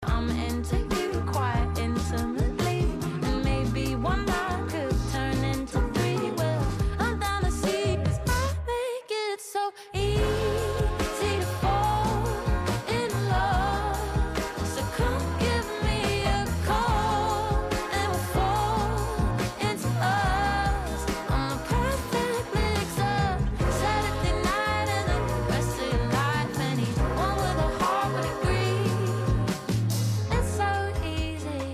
I'm into you quite intimately, and maybe one night could turn into three. Well, I'm down to see, 'cause I make it so easy to fall in love. So come give me a call, and we'll fall into us. I'm the perfect mix of Saturday night and the rest of your life. Anyone with a heart would agree. It's so easy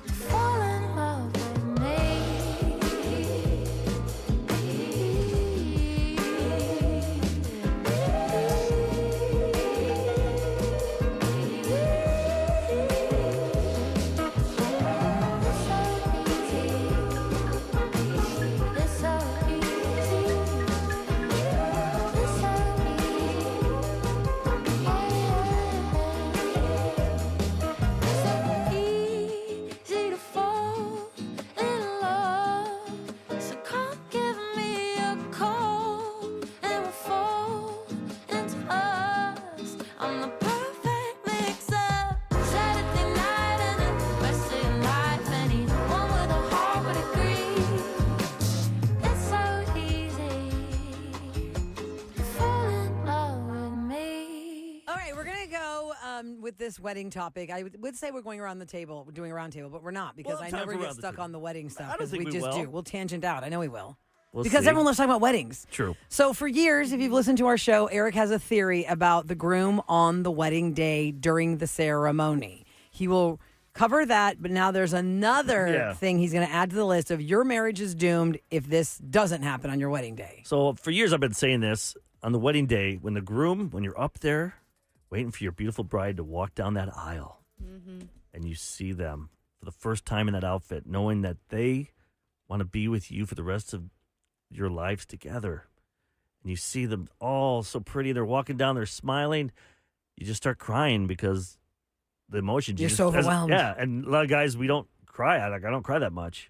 to fall in love with easy to fall in love. So come give me a call, and we'll fall into us. I'm the perfect mix of Saturday night and the rest of your life. Anyone with a heart would agree. It's so easy to fall in love with me. All right, we're going to go with this wedding topic. I would say we're going around the table, we're doing a round table, but we're not because Well, I time never for get round the stuck table. on the wedding I stuff don't because think we we just will. do. We'll tangent out. I know we will. We'll Because see. everyone loves talking about weddings. True. So for years, if you've listened to our show, Eric has a theory about the groom on the wedding day during the ceremony. He will cover that, but now there's another thing he's going to add to the list of your marriage is doomed if this doesn't happen on your wedding day. So for years I've been saying this on the wedding day when when you're up there waiting for your beautiful bride to walk down that aisle and you see them for the first time in that outfit, knowing that they want to be with you for the rest of your lives together. And you see them all so pretty. They're walking down, they're smiling. You just start crying because the emotions. You're so overwhelmed. And a lot of guys, we don't cry. I don't cry that much.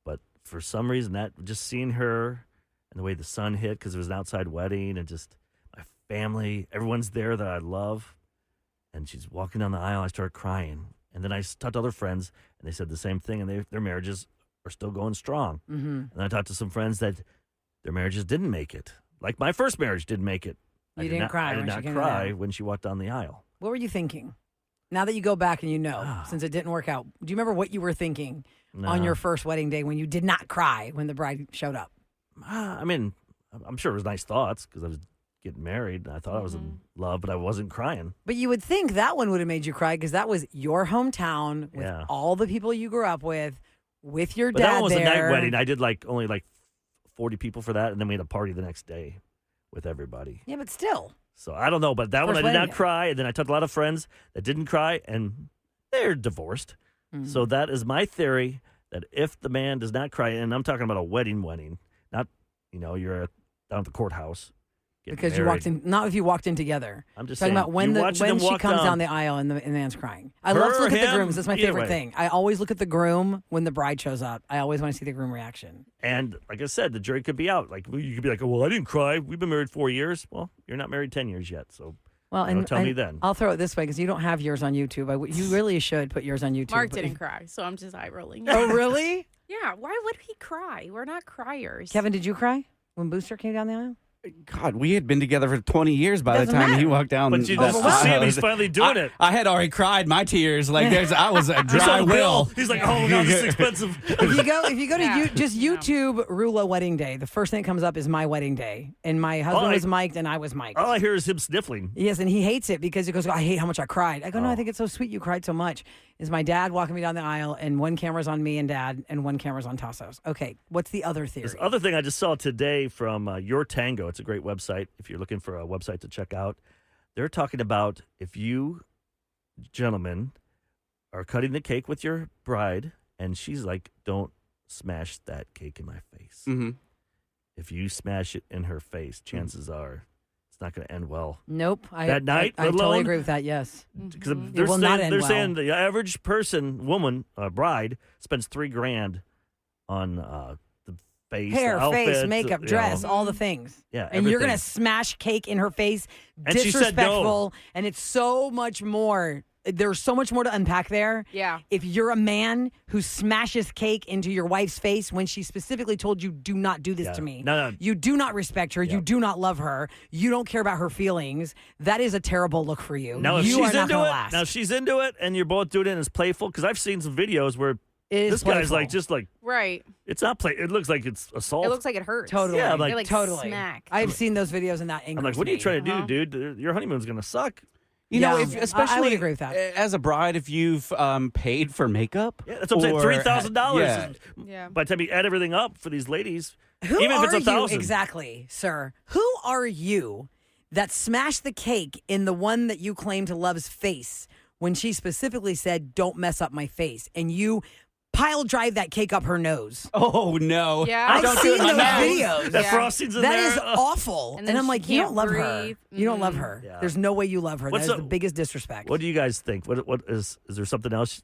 But for some reason, that just seeing her and the way the sun hit, because it was an outside wedding, and just my family, everyone's there that I love. And she's walking down the aisle. I started crying. And then I talked to other friends, and they said the same thing, and their marriages are still going strong. Mm-hmm. And I talked to some friends that their marriages didn't make it. Like my first marriage didn't make it. You didn't cry I did when she not came cry down. when she walked down the aisle. What were you thinking? Now that you go back and you know, since it didn't work out, do you remember what you were thinking on your first wedding day when you did not cry when the bride showed up? I mean, I'm sure it was nice thoughts because I was getting married. And I thought I was in love, but I wasn't crying. But you would think that one would have made you cry because that was your hometown with all the people you grew up with your But dad that one was there. a night wedding. I did only 40 people for that, and then we had a party the next day with everybody. Yeah, but still. So I don't know, but that one I First did not wedding. cry. And then I talked to a lot of friends that didn't cry, and they're divorced. So that is my theory, that if the man does not cry, and I'm talking about a wedding, not, you're down at the courthouse. getting Because you married. walked in, not if you walked in together. I'm just talking saying, about when you watching them she walk comes down down the aisle and the man's crying. I Her love to or look at the him, grooms. That's my either favorite way. thing. I always look at the groom when the bride shows up. I always want to see the groom reaction. And like I said, the jury could be out. Like you could be like, oh, well, I didn't cry. We've been married 4 years. Well, you're not married 10 years yet. So Well, you know, and tell me then. I'll throw it this way because you don't have yours on YouTube. You really should put yours on YouTube. Mark but didn't if- cry, so I'm just eye rolling. Oh, really? Yeah, why would he cry? We're not criers. Kevin, did you cry when Booster came down the aisle? God, we had been together for 20 years by Doesn't the time he matter. walked down. But you that just to see him, aisle. he's finally doing it. I had already cried my tears. I was a He's dry on a bill. will. He's like, oh, God, this is expensive. If you go to Yeah. just YouTube Rula wedding day, the first thing that comes up is my wedding day, and my husband was mic'd and I was mic'd. All I hear is him sniffling. Yes, and he hates it because he goes, I hate how much I cried. I go, no, I think it's so sweet you cried so much. Is my dad walking me down the aisle, and one camera's on me and dad, and one camera's on Tassos. Okay, what's the other theory? This other thing I just saw today from Your Tango. It's a great website if you're looking for a website to check out. They're talking about if you gentlemen are cutting the cake with your bride, and she's like, don't smash that cake in my face. Mm-hmm. If you smash it in her face, chances are it's not going to end well. Nope. That night I totally alone? agree with that, yes. Because It will not end they're well. saying the average person, woman, bride, spends $3,000 on the face, Hair, the face, outfit, makeup, you dress, know. all the things. Yeah, and you're going to everything. smash cake in her face, And she said no. disrespectful, and it's so much more. There's so much more to unpack there. Yeah. If you're a man who smashes cake into your wife's face when she specifically told you, do not do this Yeah. to me. No. You do not respect her. You do not love her. You don't care about her feelings. That is a terrible look for you. Now, if you she's are not into going it, to last. now she's into it, and you're both doing it and it's playful. Because I've seen some videos where It is this guy's playful. like, just like, Right. it's not play. It looks like it's assault. It looks like it hurts. Totally. Yeah, like- They, like totally. smack. I've seen those videos and that angers I'm like, what are you me. trying to do, dude? Your honeymoon's gonna suck. You know, Yeah. if, especially I would agree with that. As a bride, if you've paid for makeup, Yeah, that's what I'm saying. or- $3,000. Yeah. Yeah. By the time you add everything up for these ladies, Who even are if it's you 1,000, exactly, sir? Who are you that smashed the cake in the one that you claim to love's face when she specifically said, "Don't mess up my face," and you pile drive that cake up her nose? Oh no! Yeah. I've Don't do seen it in my those mouth. videos. that Yeah. frosting's in That there. is awful. And And then I'm she like, you don't can't love her. breathe. You don't love her. Yeah. There's no way you love her. What's That is the- the biggest disrespect. What do you guys think? What is there something else?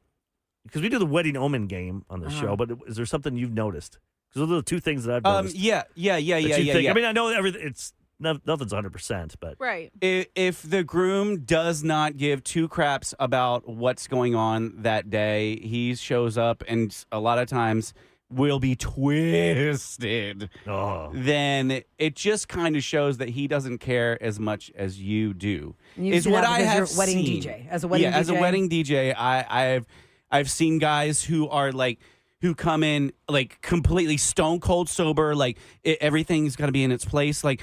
Because we do the wedding Omen game on the show, but is there something you've noticed? Because those are the two things that I've noticed. Yeah. that you think- Yeah. I mean, I know everything. It's nothing's 100%, but Right. If the groom does not give two craps about what's going on that day, he shows up and a lot of times will be twisted. oh, Then it just kind of shows that he doesn't care as much as you do. And you've is seen what that I because have you're a wedding seen. DJ. As a wedding yeah, as a DJ? wedding DJ, I've seen guys who are like who come in like completely stone cold sober, like everything's got to be in its place. Like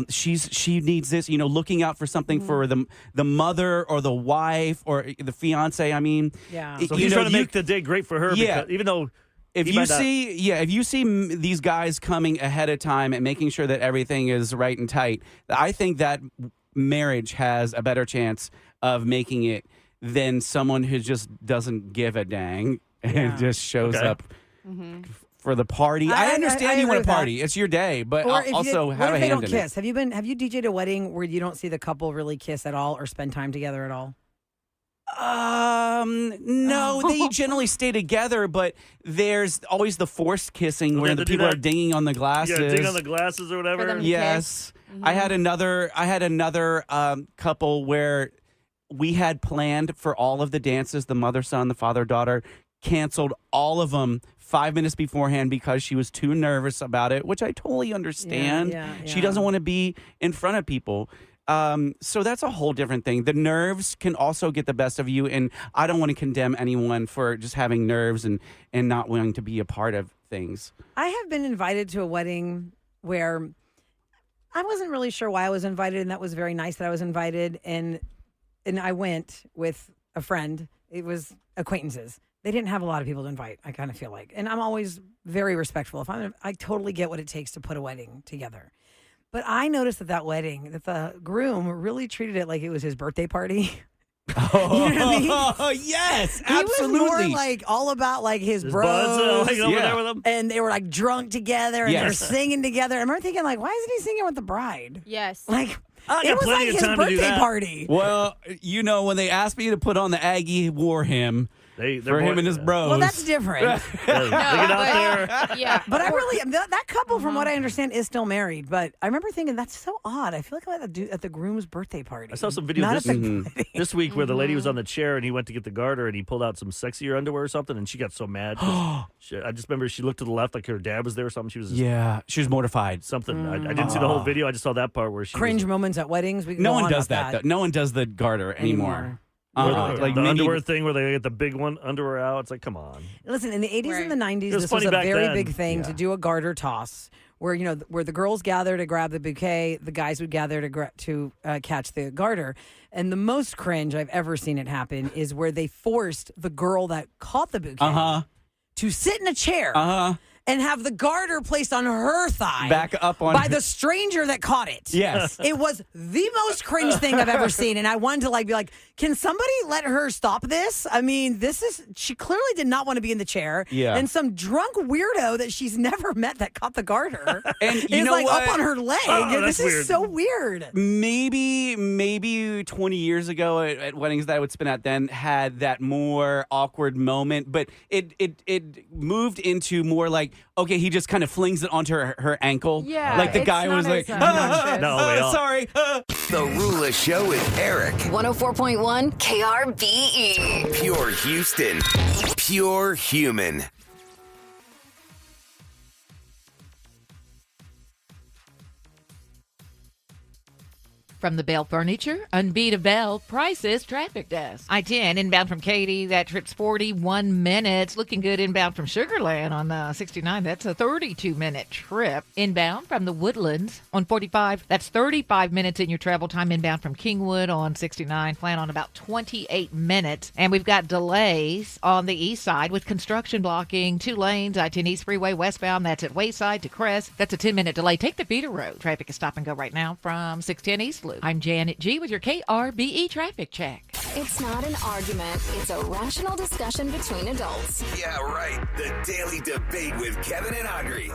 she needs this, looking out for something for the mother or the wife or the fiance. I mean, Yeah. so he's trying to make the day great for her. Yeah. Because even though if he you might not- see these guys coming ahead of time and making sure that everything is right and tight, I think that marriage has a better chance of making it than someone who just doesn't give a dang and just shows Okay. up for the party. I understand I you want agree to with party; it's your day, but Or if also what have if a they hand don't in it. kiss? Have you DJ'd a wedding where you don't see the couple really kiss at all or spend time together at all? No, they generally stay together, but there's always the forced kissing Oh, where they the do people are that? dinging on the glasses. yeah, dig on the glasses or whatever. For them to Yes. I had another couple where we had planned for all of the dances, the mother, son, the father, daughter, canceled all of them 5 minutes beforehand because she was too nervous about it, which I totally understand. She yeah. doesn't want to be in front of people. So that's a whole different thing. The nerves can also get the best of you, and I don't want to condemn anyone for just having nerves and not wanting to be a part of things. I have been invited to a wedding where I wasn't really sure why I was invited, and that was very nice that I was invited. And I went with a friend. It was acquaintances. They didn't have a lot of people to invite, I kind of feel like. And I'm always very respectful. I totally get what it takes to put a wedding together. But I noticed at that wedding that the groom really treated it like it was his birthday party. Oh, You know what I mean? yes, He was absolutely. more like all about like his His bros. buds hanging over Yeah. there with him. And they were like drunk together and they were Yes. singing together. I remember thinking like, why isn't he singing with the bride? Yes. Like, I it got was plenty like of his time to do birthday that. party. Well, when they asked me to put on the Aggie war hymn They're for him more- and his bros. Well, that's different. Yeah, they get out there. Yeah. But I really, that couple, from what I understand, is still married. But I remember thinking, that's so odd. I feel like I'm at the groom's birthday party. I saw some videos Not this, at the wedding. this week where the lady was on the chair and he went to get the garter and he pulled out some sexier underwear or something and she got so mad. 'cause I just remember she looked to the left like her dad was there or something. She was just yeah, she was mortified. something. I didn't see the whole video. I just saw that part where she Cringe was, moments at weddings. We can No go one on does about that. Though. No one does the garter anymore. or Like the maybe- underwear thing where they get the big one underwear out. It's like, come on. Listen, in the 80s and the 90s, It was this was funny a back very then. big thing to Yeah. do a garter toss, where where the girls gather to grab the bouquet, the guys would gather to catch the garter. And the most cringe I've ever seen it happen is where they forced the girl that caught the bouquet to sit in a chair and have the garter placed on her thigh, Back up on by the stranger that caught it. Yes. It was the most cringe thing I've ever seen. And I wanted to be like, can somebody let her stop this? I mean, she clearly did not want to be in the chair. Yeah. And some drunk weirdo that she's never met that caught the garter And you is know like what? up on her leg. Oh, This that's is weird. so weird. Maybe 20 years ago at weddings that I would spin at then had that more awkward moment, but it moved into more like okay, he just kind of flings it onto her ankle. Yeah, like the it's guy not was like, as obnoxious. No, we all- sorry. The Rula Show with Eric. 104.1 KRBE. Pure Houston. Pure human. From the Bell Furniture, Unbeat Bell, Prices, Traffic Desk. I-10 inbound from Katy, that trip's 41 minutes. Looking good inbound from Sugar Land on 69. That's a 32-minute trip. Inbound from the Woodlands on 45. That's 35 minutes in your travel time. Inbound from Kingwood on 69. Plan on about 28 minutes. And we've got delays on the east side with construction blocking 2 lanes. I-10 East Freeway westbound. That's at Wayside to Crest. That's a 10-minute delay. Take the feeder road. Traffic is stop and go right now from 610 East Loop. I'm Janet G. with your KRBE traffic check. It's not an argument. It's a rational discussion between adults. Yeah, right. The Daily Debate with Kevin and Audrey.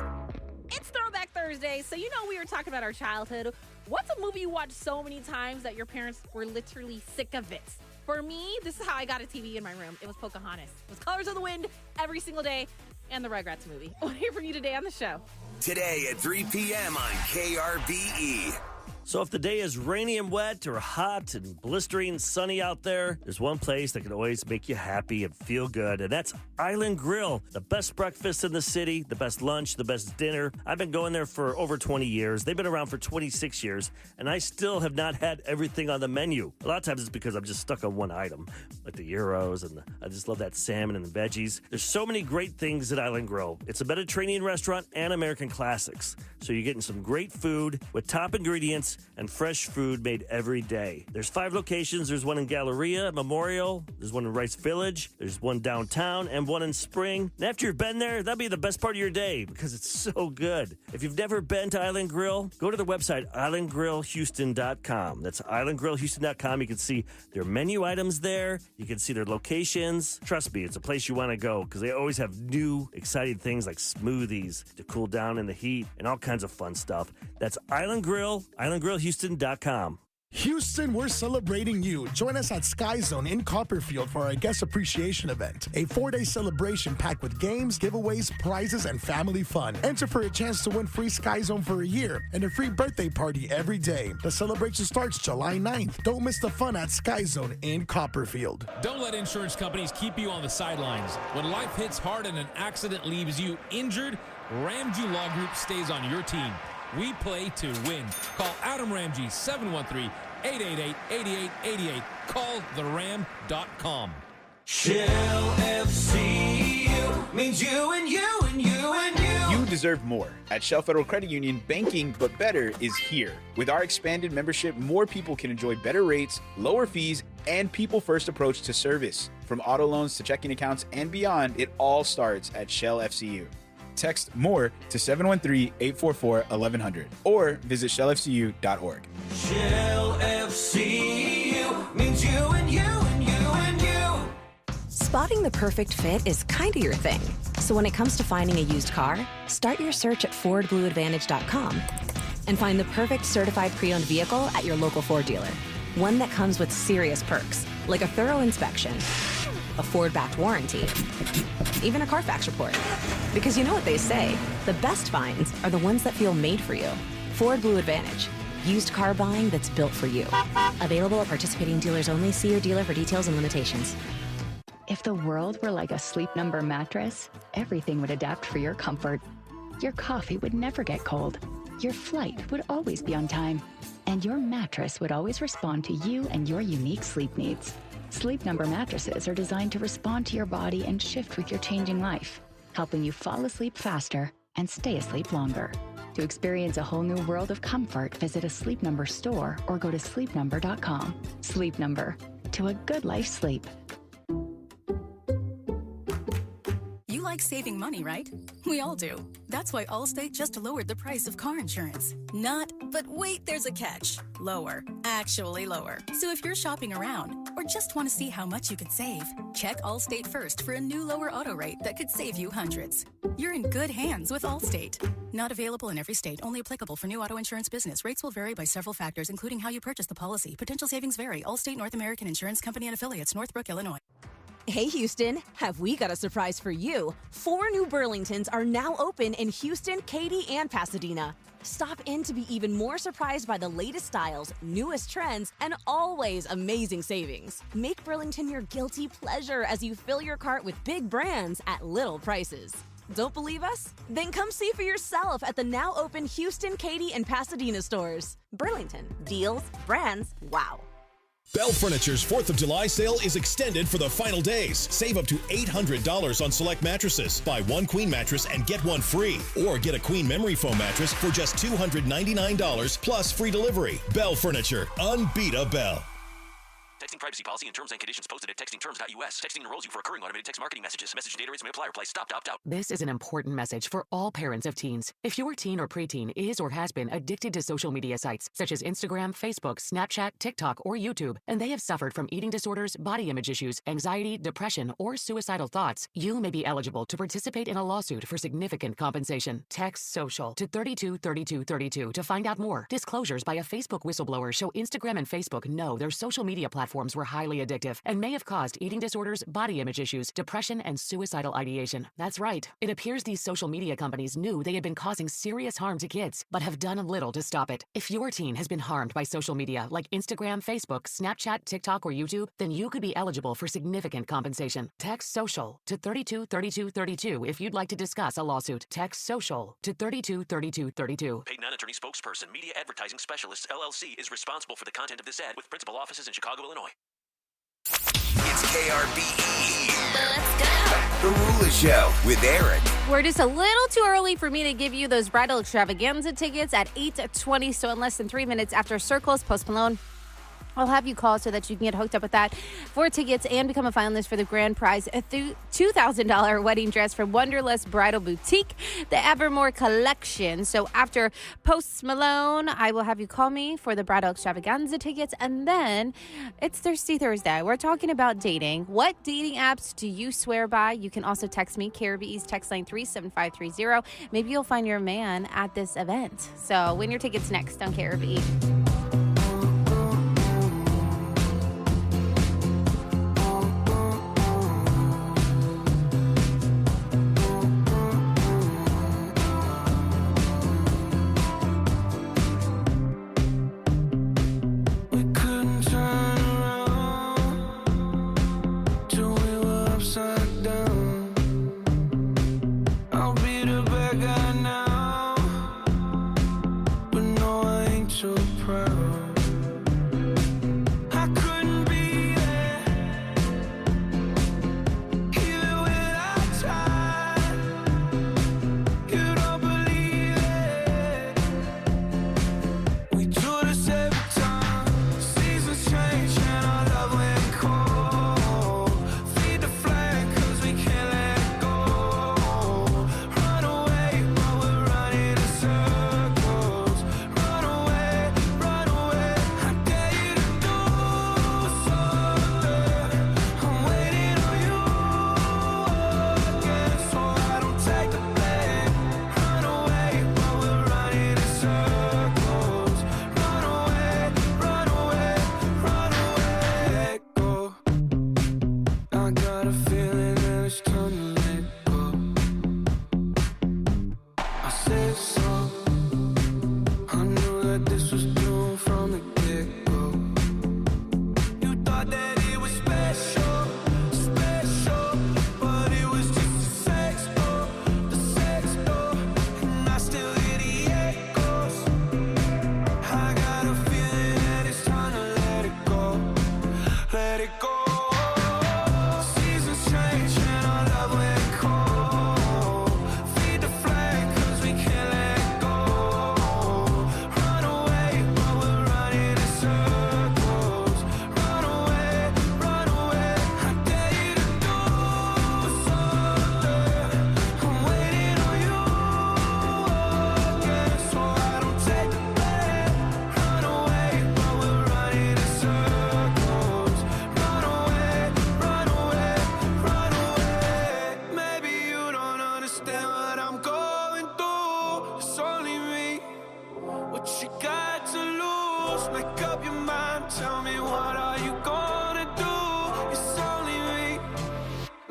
It's Throwback Thursday, so we were talking about our childhood. What's a movie you watched so many times that your parents were literally sick of it? For me, this is how I got a TV in my room. It was Pocahontas. It was Colors of the Wind every single day, and the Rugrats movie. I want to hear from you today on the show. Today at 3 p.m. on KRBE. So if the day is rainy and wet or hot and blistering sunny out there, there's one place that can always make you happy and feel good, and that's Island Grill. The best breakfast in the city, the best lunch, the best dinner. I've been going there for over 20 years. They've been around for 26 years, and I still have not had everything on the menu. A lot of times it's because I'm just stuck on one item, like the gyros, and I just love that salmon and the veggies. There's so many great things at Island Grill. It's a Mediterranean restaurant and American classics. So you're getting some great food with top ingredients and fresh food made every day. There's 5 locations. There's one in Galleria, Memorial. There's one in Rice Village. There's one downtown and one in Spring. And after you've been there, that'll be the best part of your day because it's so good. If you've never been to Island Grill, go to their website, islandgrillhouston.com. That's islandgrillhouston.com. You can see their menu items there. You can see their locations. Trust me, it's a place you want to go because they always have new, exciting things like smoothies to cool down in the heat and all kinds of fun stuff. That's Island Grill, islandgrillhouston.com. Houston, we're celebrating you. Join us at Sky Zone in Copperfield for our guest appreciation event. A 4-day celebration packed with games, giveaways, prizes, and family fun. Enter for a chance to win free Sky Zone for a year and a free birthday party every day. The celebration starts July 9th. Don't miss the fun at Sky Zone in Copperfield. Don't let insurance companies keep you on the sidelines. When life hits hard and an accident leaves you injured, Ramsey Law Group stays on your team. We play to win. Call Adam Ramsey, 713-888-8888. Call theram.com. Shell FCU means you and you and you and you. You deserve more. At Shell Federal Credit Union, banking but better is here. With our expanded membership, more people can enjoy better rates, lower fees, and people-first approach to service. From auto loans to checking accounts and beyond, it all starts at Shell FCU. Text MORE to 713-844-1100 or visit shellfcu.org. Shell FCU means you and you and you and you. Spotting the perfect fit is kind of your thing. So when it comes to finding a used car, start your search at FordBlueAdvantage.com and find the perfect certified pre-owned vehicle at your local Ford dealer. One that comes with serious perks, like a thorough inspection, a Ford-backed warranty, even a Carfax report. Because you know what they say, the best finds are the ones that feel made for you. Ford Blue Advantage. Used car buying that's built for you. Available at participating dealers only. See your dealer for details and limitations. If the world were like a Sleep Number mattress, everything would adapt for your comfort. Your coffee would never get cold. Your flight would always be on time. And your mattress would always respond to you and your unique sleep needs. Sleep Number mattresses are designed to respond to your body and shift with your changing life, helping you fall asleep faster and stay asleep longer. To experience a whole new world of comfort, visit a Sleep Number store or go to sleepnumber.com. Sleep Number. To a good life sleep. You like saving money, right? We all do. That's why Allstate just lowered the price of car insurance. Not, but wait, there's a catch. Lower. Actually lower. So if you're shopping around or just want to see how much you could save, check Allstate first for a new lower auto rate that could save you hundreds. You're in good hands with Allstate. Not available in every state. Only applicable for new auto insurance business. Rates will vary by several factors, including how you purchase the policy. Potential savings vary. Allstate North American Insurance Company and Affiliates, Northbrook, Illinois. Hey, Houston, have we got a surprise for you? 4 new Burlingtons are now open in Houston, Katy, and Pasadena. Stop in to be even more surprised by the latest styles, newest trends, and always amazing savings. Make Burlington your guilty pleasure as you fill your cart with big brands at little prices. Don't believe us? Then come see for yourself at the now open Houston, Katy, and Pasadena stores. Burlington. Deals, brands, wow. Bell Furniture's 4th of July sale is extended for the final days. Save up to $800 on select mattresses. Buy 1 queen mattress and get 1 free. Or get a queen memory foam mattress for just $299 plus free delivery. Bell Furniture. Unbeat a Bell. Texting privacy policy and terms and conditions posted at textingterms.us. Texting enrolls you for recurring automated text marketing messages. Message data rates may apply. Reply stop to opt out. This is an important message for all parents of teens. If your teen or preteen is or has been addicted to social media sites such as Instagram, Facebook, Snapchat, TikTok, or YouTube, and they have suffered from eating disorders, body image issues, anxiety, depression, or suicidal thoughts, you may be eligible to participate in a lawsuit for significant compensation. Text SOCIAL to 323232 to find out more. Disclosures by a Facebook whistleblower show Instagram and Facebook know their social media platforms were highly addictive and may have caused eating disorders, body image issues, depression, and suicidal ideation. That's right. It appears these social media companies knew they had been causing serious harm to kids, but have done little to stop it. If your teen has been harmed by social media like Instagram, Facebook, Snapchat, TikTok, or YouTube, then you could be eligible for significant compensation. Text SOCIAL to 323232 if you'd like to discuss a lawsuit. Text SOCIAL to 323232. Paid non-attorney spokesperson, Media Advertising Specialists, LLC, is responsible for the content of this ad with principal offices in Chicago, Illinois. It's KRBE. Let's go. The Rula Show with Eric. We're just a little too early for me to give you those bridal extravaganza tickets at 8:20, so in less than 3 minutes after Circles, Post Malone. I'll have you call so that you can get hooked up with that for tickets and become a finalist for the grand prize, a $2,000 wedding dress from Wonderlust Bridal Boutique, the Evermore Collection. So after Post Malone, I will have you call me for the bridal extravaganza tickets, and then it's Thirsty Thursday. We're talking about dating. What dating apps do you swear by? You can also text me, KRBE's text line 37530. Maybe you'll find your man at this event. So win your tickets next on KRBE. Surprise.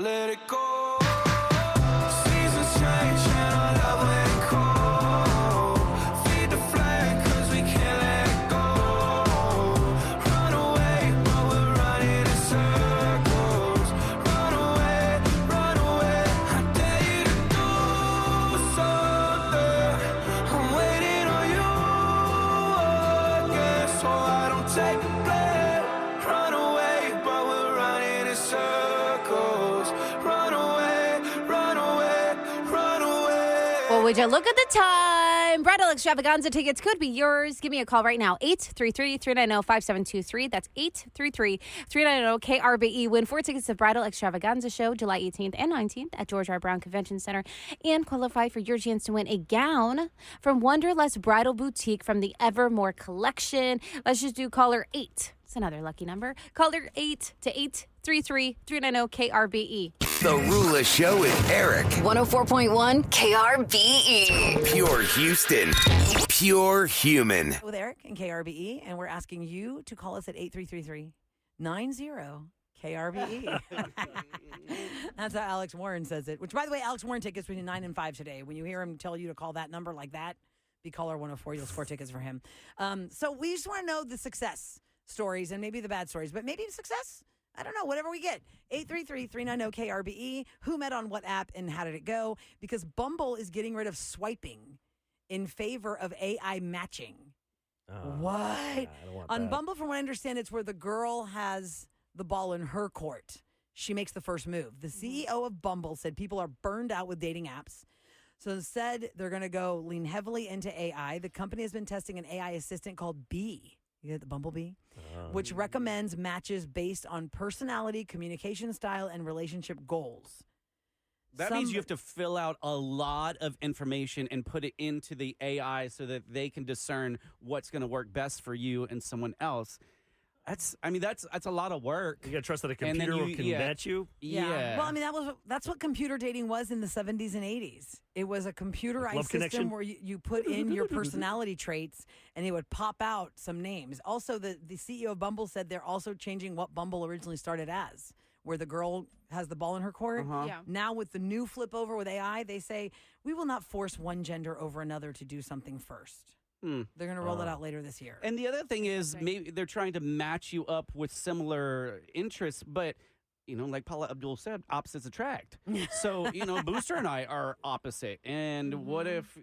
let it go. Seasons change and our love went cold. Feed the flame 'cause we can't let it go. Run away, but we're running in circles. Run away, I dare you to do something. I'm waiting on you again, so I don't take the blame. Run away, but we're running in circles. Run away, run away, run away. Well, would you look at the time? Bridal Extravaganza tickets could be yours. Give me a call right now. 833-390-5723. That's 833-390-KRBE. Win 4 tickets to Bridal Extravaganza show July 18th and 19th at George R. Brown Convention Center. And qualify for your chance to win a gown from Wanderlust Bridal Boutique from the Evermore collection. Let's just do caller 8. It's another lucky number. Caller 8 to 833-390-KRBE. The Rula Show with Eric. 104.1 KRBE. Pure Houston. Pure human. With Eric and KRBE, and we're asking you to call us at 833-90-KRBE. That's how Alex Warren says it. Which, by the way, Alex Warren tickets between 9 and 5 today. When you hear him tell you to call that number like that, be caller 104. You'll score tickets for him. So we just want to know the success stories and maybe the bad stories, but maybe success. I don't know, whatever we get. 833-390-KRBE. Who met on what app and how did it go? Because Bumble is getting rid of swiping in favor of AI matching. What? I don't want On that. Bumble, from what I understand, it's where the girl has the ball in her court. She makes the first move. The CEO of Bumble said people are burned out with dating apps. So instead, they're going to go lean heavily into AI. The company has been testing an AI assistant called Bee. You get the Bumblebee? Which recommends matches based on personality, communication style, and relationship goals. That means you have to fill out a lot of information and put it into the AI so that they can discern what's going to work best for you and someone else. That's a lot of work. You gotta trust that a And then computer can match you. Yeah. Well, I mean, that's what computer dating was in the 70s and 80s. It was a computerized Love system Connection? where you put in your personality traits and it would pop out some names. Also, the CEO of Bumble said they're also changing what Bumble originally started as, where the girl has the ball in her court. Yeah. Now with the new flip over with AI, they say, we will not force one gender over another to do something first. They're going to roll it out later this year. And the other thing is, maybe they're trying to match you up with similar interests, but like Paula Abdul said, opposites attract. So, Booster and I are opposite. And what if,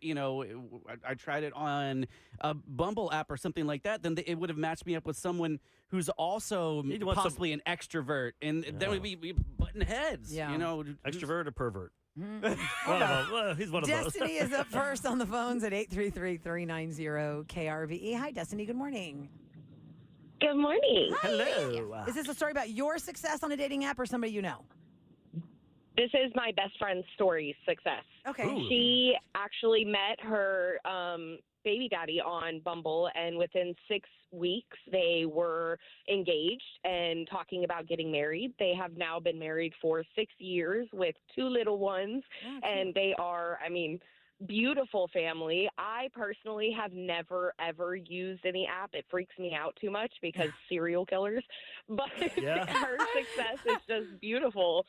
I tried it on a Bumble app or something like that, then it would have matched me up with someone who's also possibly an extrovert. And then we'd be butting heads, Extrovert or pervert? Mm. One of them. Well, he's one of those. Destiny is up first on the phones at 833-390-KRBE. Hi, Destiny. Good morning. Good morning. Hi. Hello. Is this a story about your success on a dating app or somebody you know? This is my best friend's story success. Okay. Ooh. She actually met her baby daddy on Bumble, and within 6 weeks, they were engaged and talking about getting married. They have now been married for 6 years with 2 little ones, and they are, beautiful family. I personally have never, ever used any app. It freaks me out too much because serial killers. But her success is just beautiful.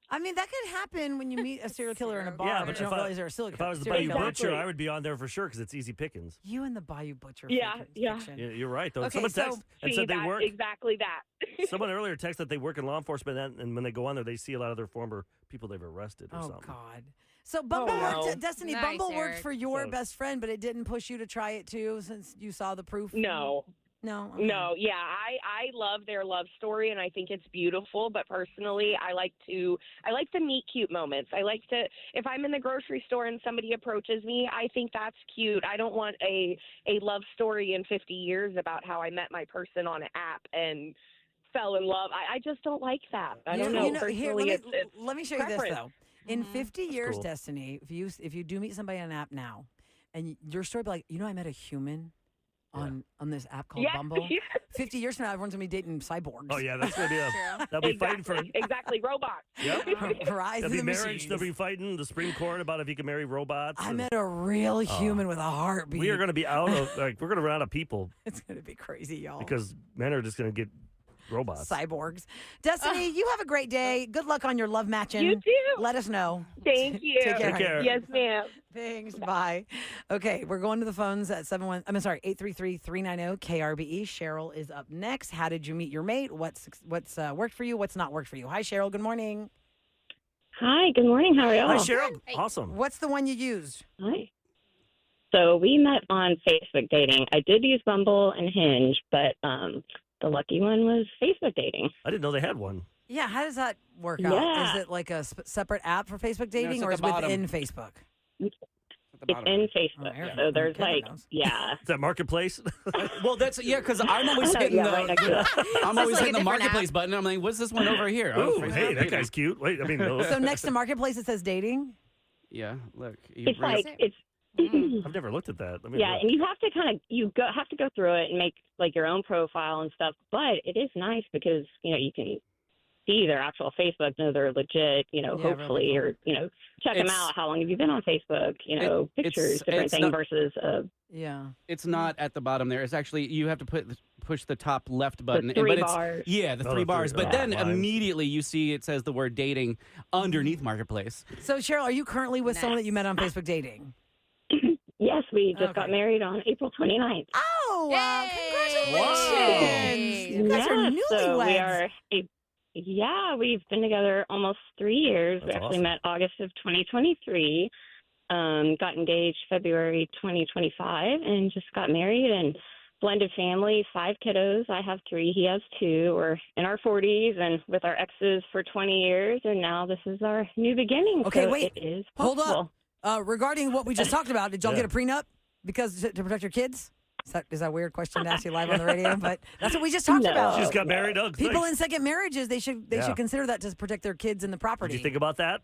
I mean, that could happen when you meet a serial killer in a bar, but you don't realize they're a serial If killer. I was the Bayou Butcher, I would be on there for sure because it's easy pickings. You and the Bayou Butcher. Yeah. fiction. Yeah, you're right, though. Okay, Someone texted and said they work. Exactly that. Someone earlier texted that they work in law enforcement, and when they go on there, they see a lot of their former people they've arrested or something. Oh, God. So Bumble worked, Destiny, Nice, Bumble worked Eric. for your best friend, but it didn't push you to try it too since you saw the proof? No. No? Okay. No, yeah, I love their love story, and I think it's beautiful. But personally, I like the meet cute moments. I like to, if I'm in the grocery store and somebody approaches me, I think that's cute. I don't want a love story in 50 years about how I met my person on an app and fell in love. I just don't like that. I don't know. Personally, let me show you this preference. though. In 50 years, cool. Destiny, if you do meet somebody on an app now, and your story be like, I met a human on this app called Bumble. 50 years from now, everyone's gonna be dating cyborgs. Oh yeah, that's gonna be they'll be fighting for exactly robots. Yep. Rise There'll of be the marriage. machines. They'll be fighting the Supreme Court about if you can marry robots. I met a real human with a heartbeat. We are going to be out of we're going to run out of people It's gonna be crazy, y'all. because men are just going to get robots. Cyborgs. Destiny, you have a great day. Good luck on your love matching. You too. Let us know. Thank you. Take care. Take care. Yes, ma'am. Thanks. Bye. Okay, we're going to the phones at 833-390 KRBE. Cheryl is up next. How did you meet your mate? What's worked for you? What's not worked for you? Hi, Cheryl. Good morning. Hi, good morning. How are y'all? Hi, Cheryl. Awesome. What's the one you used? Hi. So we met on Facebook dating. I did use Bumble and Hinge, but the lucky one was Facebook dating. I didn't know they had one. Yeah, how does that work out? Yeah. Is it like a separate app for Facebook dating, it's or at is the it bottom. within Facebook? It's in Facebook. So there's yeah. Is that Marketplace? Well, that's because I'm always hitting Yeah, right next to it. I'm always hitting the marketplace button. I'm like, what's this one over here? Ooh, Facebook hey, that dating. guy's cute. Wait, I mean, So next to Marketplace, it says dating? Yeah, look. It's like it's I've never looked at that. Let me yeah, look. and you have to have to go through it and make like your own profile and stuff. But it is nice because you can see their actual Facebook, know they're legit. Hopefully, really or check them It's- out. How long have you been on Facebook? Pictures, different it's thing not- versus Yeah. It's not at the bottom there. It's actually you have to push the top left button. three but it's, bars. Yeah, the Oh, three the bars. three- But then lines. immediately you see it says the word dating underneath Marketplace. So, Cheryl, are you currently with someone that you met on Facebook dating? Yes, we just got Okay. married on April 29th. Oh, wow. Congratulations. You guys are So we newlyweds. we've been together almost 3 years. That's we actually awesome. met August of 2023, got engaged February 2025, and just got married and blended family, 5 kiddos. I have 3, he has 2. We're in our 40s and with our exes for 20 years, and now this is our new beginning. Okay, so wait. It is Hold possible. up. Regarding what we just talked about, did y'all Yeah. get a prenup because to protect your kids? Is that a weird question to ask you live on the radio? But that's what we just talked No. about. She just got married. Oh, People nice. in second marriages, they should Yeah. consider that to protect their kids and the property. Did you think about that?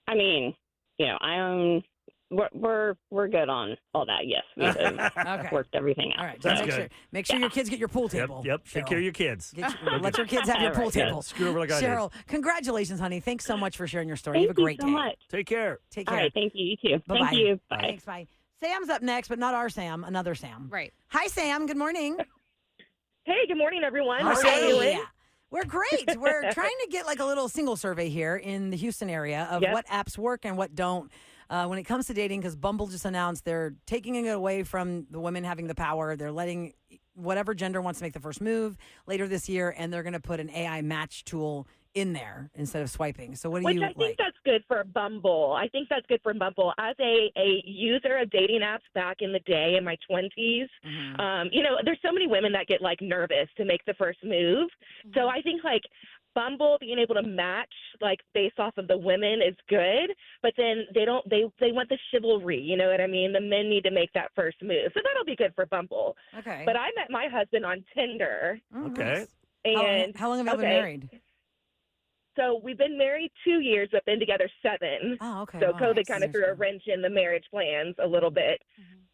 I mean, we're good on all that. Yes, we have Okay. worked everything out. All right. That's Just good. make sure your kids get your pool Yep, table. yep. Take care of your kids. Let your kids have your pool Yeah, table. screw over like I did. Cheryl, congratulations, honey. Thanks so much for sharing your story. Thank you have a great so day. much. Take care. Take All care. right, thank you. You too. Bye-bye. Thank you. Bye. Thanks. Bye. Sam's up next, but not our Sam. Another Sam. Right. Hi, Sam. Good morning. Hey, good morning, everyone. Hi, How are you doing? Sam. We're great. We're trying to get like a little single survey here in the Houston area of Yep. what apps work and what don't. When it comes to dating, because Bumble just announced they're taking it away from the women having the power. They're letting whatever gender wants to make the first move later this year, and they're going to put an AI match tool in there instead of swiping. So what do Which you I think like? that's good for Bumble. I think that's good for Bumble. As a user of dating apps back in the day in my 20s, there's so many women that get like nervous to make the first move. So I think like Bumble being able to match like based off of the women is good, but then they want the chivalry, you know what I mean? The men need to make that first move. So that'll be good for Bumble. Okay. But I met my husband on Tinder. Okay. And How long have y'all been married? So we've been married 2 years, but been together 7. Oh, okay. So Wow. COVID kind of threw a wrench in the marriage plans a little bit.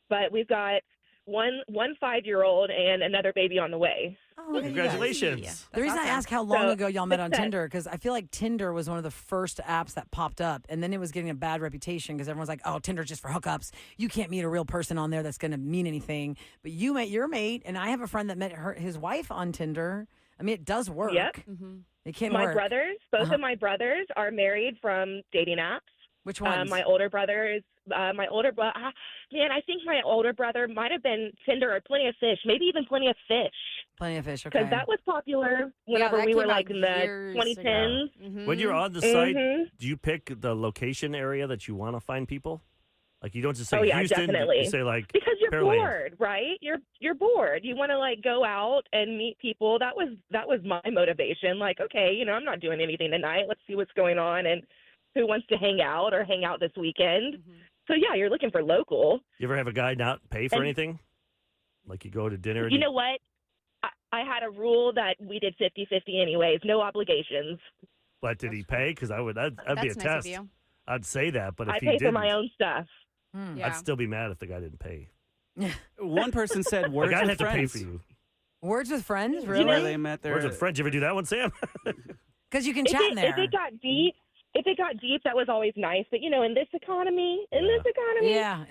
But we've got one 5-year-old and another baby on the way. Oh, look at you guys. Congratulations. The reason I ask how long So, ago y'all met on success. Tinder, because I feel like Tinder was one of the first apps that popped up, and then it was getting a bad reputation because everyone's like, oh, Tinder's just for hookups. You can't meet a real person on there that's going to mean anything. But you met your mate, and I have a friend that met his wife on Tinder. I mean, it does work. Yep. It can My work. brothers, both Uh-huh. of my brothers are married from dating apps. Which ones? My older brother is man. I think my older brother might have been Tinder or Plenty of Fish, maybe even Plenty of Fish, Plenty of Fish, okay. because that was popular whenever that we were came out like in the years 2010s. When you're on the site, Mhm. do you pick the location area that you want to find people? Like you don't just say Oh yeah, Houston. definitely. You say like because you're Pearland. bored, right? You're bored. You want to like go out and meet people. That was my motivation. Like, okay, I'm not doing anything tonight. Let's see what's going on and who wants to hang out or hang out this weekend. So yeah, you're looking for local. You ever have a guy not pay for And- anything? Like you go to dinner. And You know what? I had a rule that we did 50-50 anyways, no obligations. But did he pay? Because that'd be a That's nice of test. you. I'd say that, but if I he pay didn't, for my own stuff. Yeah. I'd still be mad if the guy didn't pay. One person said words Like I'd have with to pay friends. for you. Words with friends, Where really? they met their Words with friends. You ever do that one, Sam? Because you can chat in there. If it got deep, that was always nice. But in this economy, Yeah.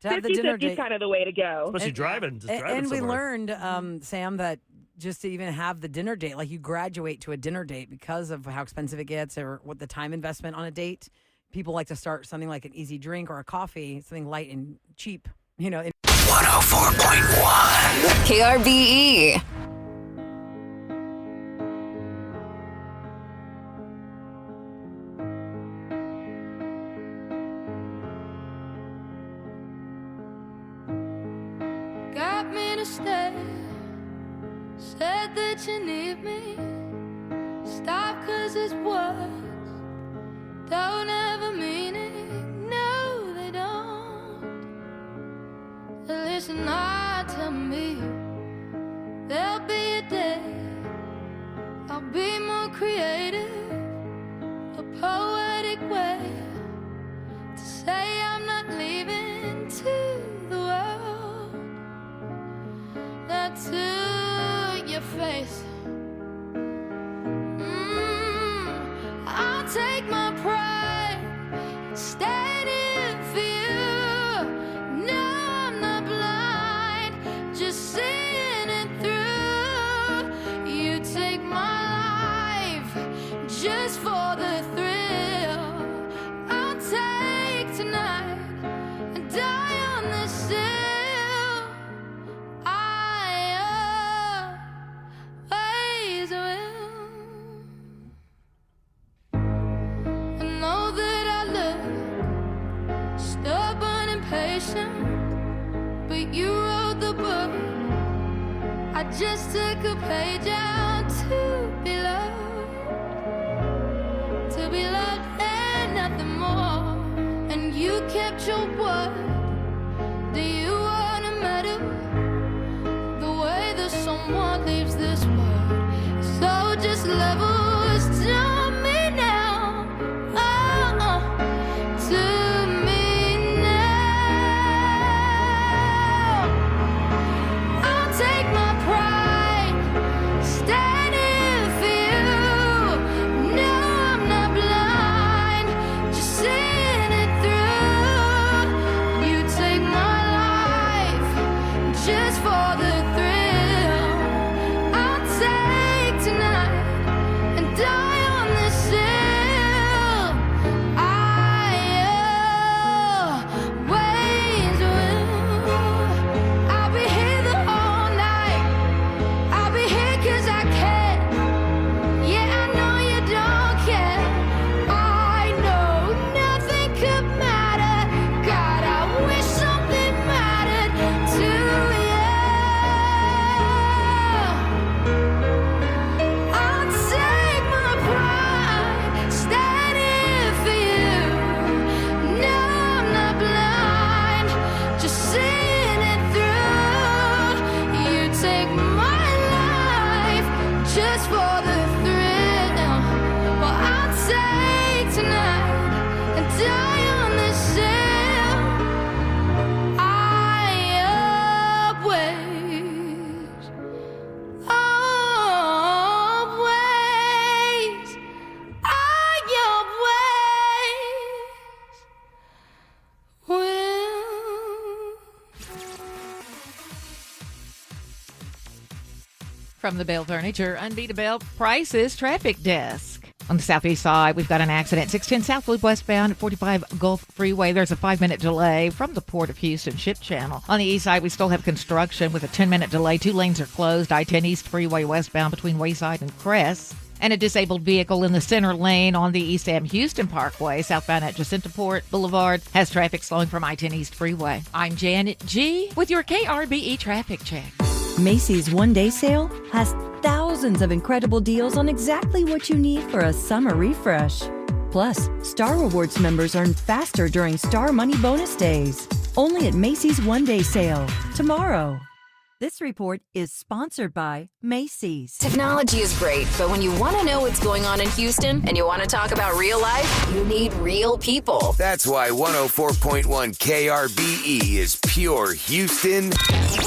To have the dinner 50-50 date. is kind of the way to go. Especially driving. Just driving And we somewhere. learned, Sam, that just to even have the dinner date. Like you graduate to a dinner date because of how expensive it gets or what the time investment on a date. People like to start something like an easy drink or a coffee, something light and cheap, 104.1 KRBE. Got me to stay. Said that you need me. Stop 'cause it's words don't ever mean it. No, they don't. Listen, tell me there'll be a day I'll be more creative, a poetic way to say I'm not leaving to the world. Not to your face. I'll take my pride, stand in for you. No, I'm not blind, just seeing it through. You take my life just for the thrill. I'll take tonight and die on this hill. But you wrote the book. I just took a page out to be loved and nothing more. And you kept your word. Do you want to medal the way that someone leaves this world? So just levels to me now. To me. Take my pride, stand in for you. No, I'm not blind, just seeing it through. You take my life just for the thrill. I'll take tonight and die on this hill. I always will. I'll be here the whole night. I'll be here 'cause I can. Yeah, I know you don't care. I know nothing could matter. God, I wish something mattered to you. I'll take my pride, stand in for you. No, I'm not blind, just seeing it through. You take my life just for the thrill. Well, I'll take tonight and die on this hill. I always, always, I always will. From the Bell Furniture Unbeatable Prices Traffic Desk. On the southeast side, we've got an accident. 610 Southwood westbound at 45 Gulf Freeway. There's a 5-minute delay from the Port of Houston Ship Channel. On the east side, we still have construction with a 10-minute delay. 2 lanes are closed. I-10 East Freeway westbound between Wayside and Crest. And a disabled vehicle in the center lane on the East Am Houston Parkway, southbound at Jacinta-Port Boulevard, has traffic slowing from I-10 East Freeway. I'm Janet G. with your KRBE traffic check. Macy's one-day sale has thousands of incredible deals on exactly what you need for a summer refresh. Plus, Star Rewards members earn faster during Star Money Bonus Days. Only at Macy's one-day sale tomorrow. This report is sponsored by Macy's. Technology is great, but when you want to know what's going on in Houston and you want to talk about real life, you need real people. That's why 104.1 KRBE is pure Houston,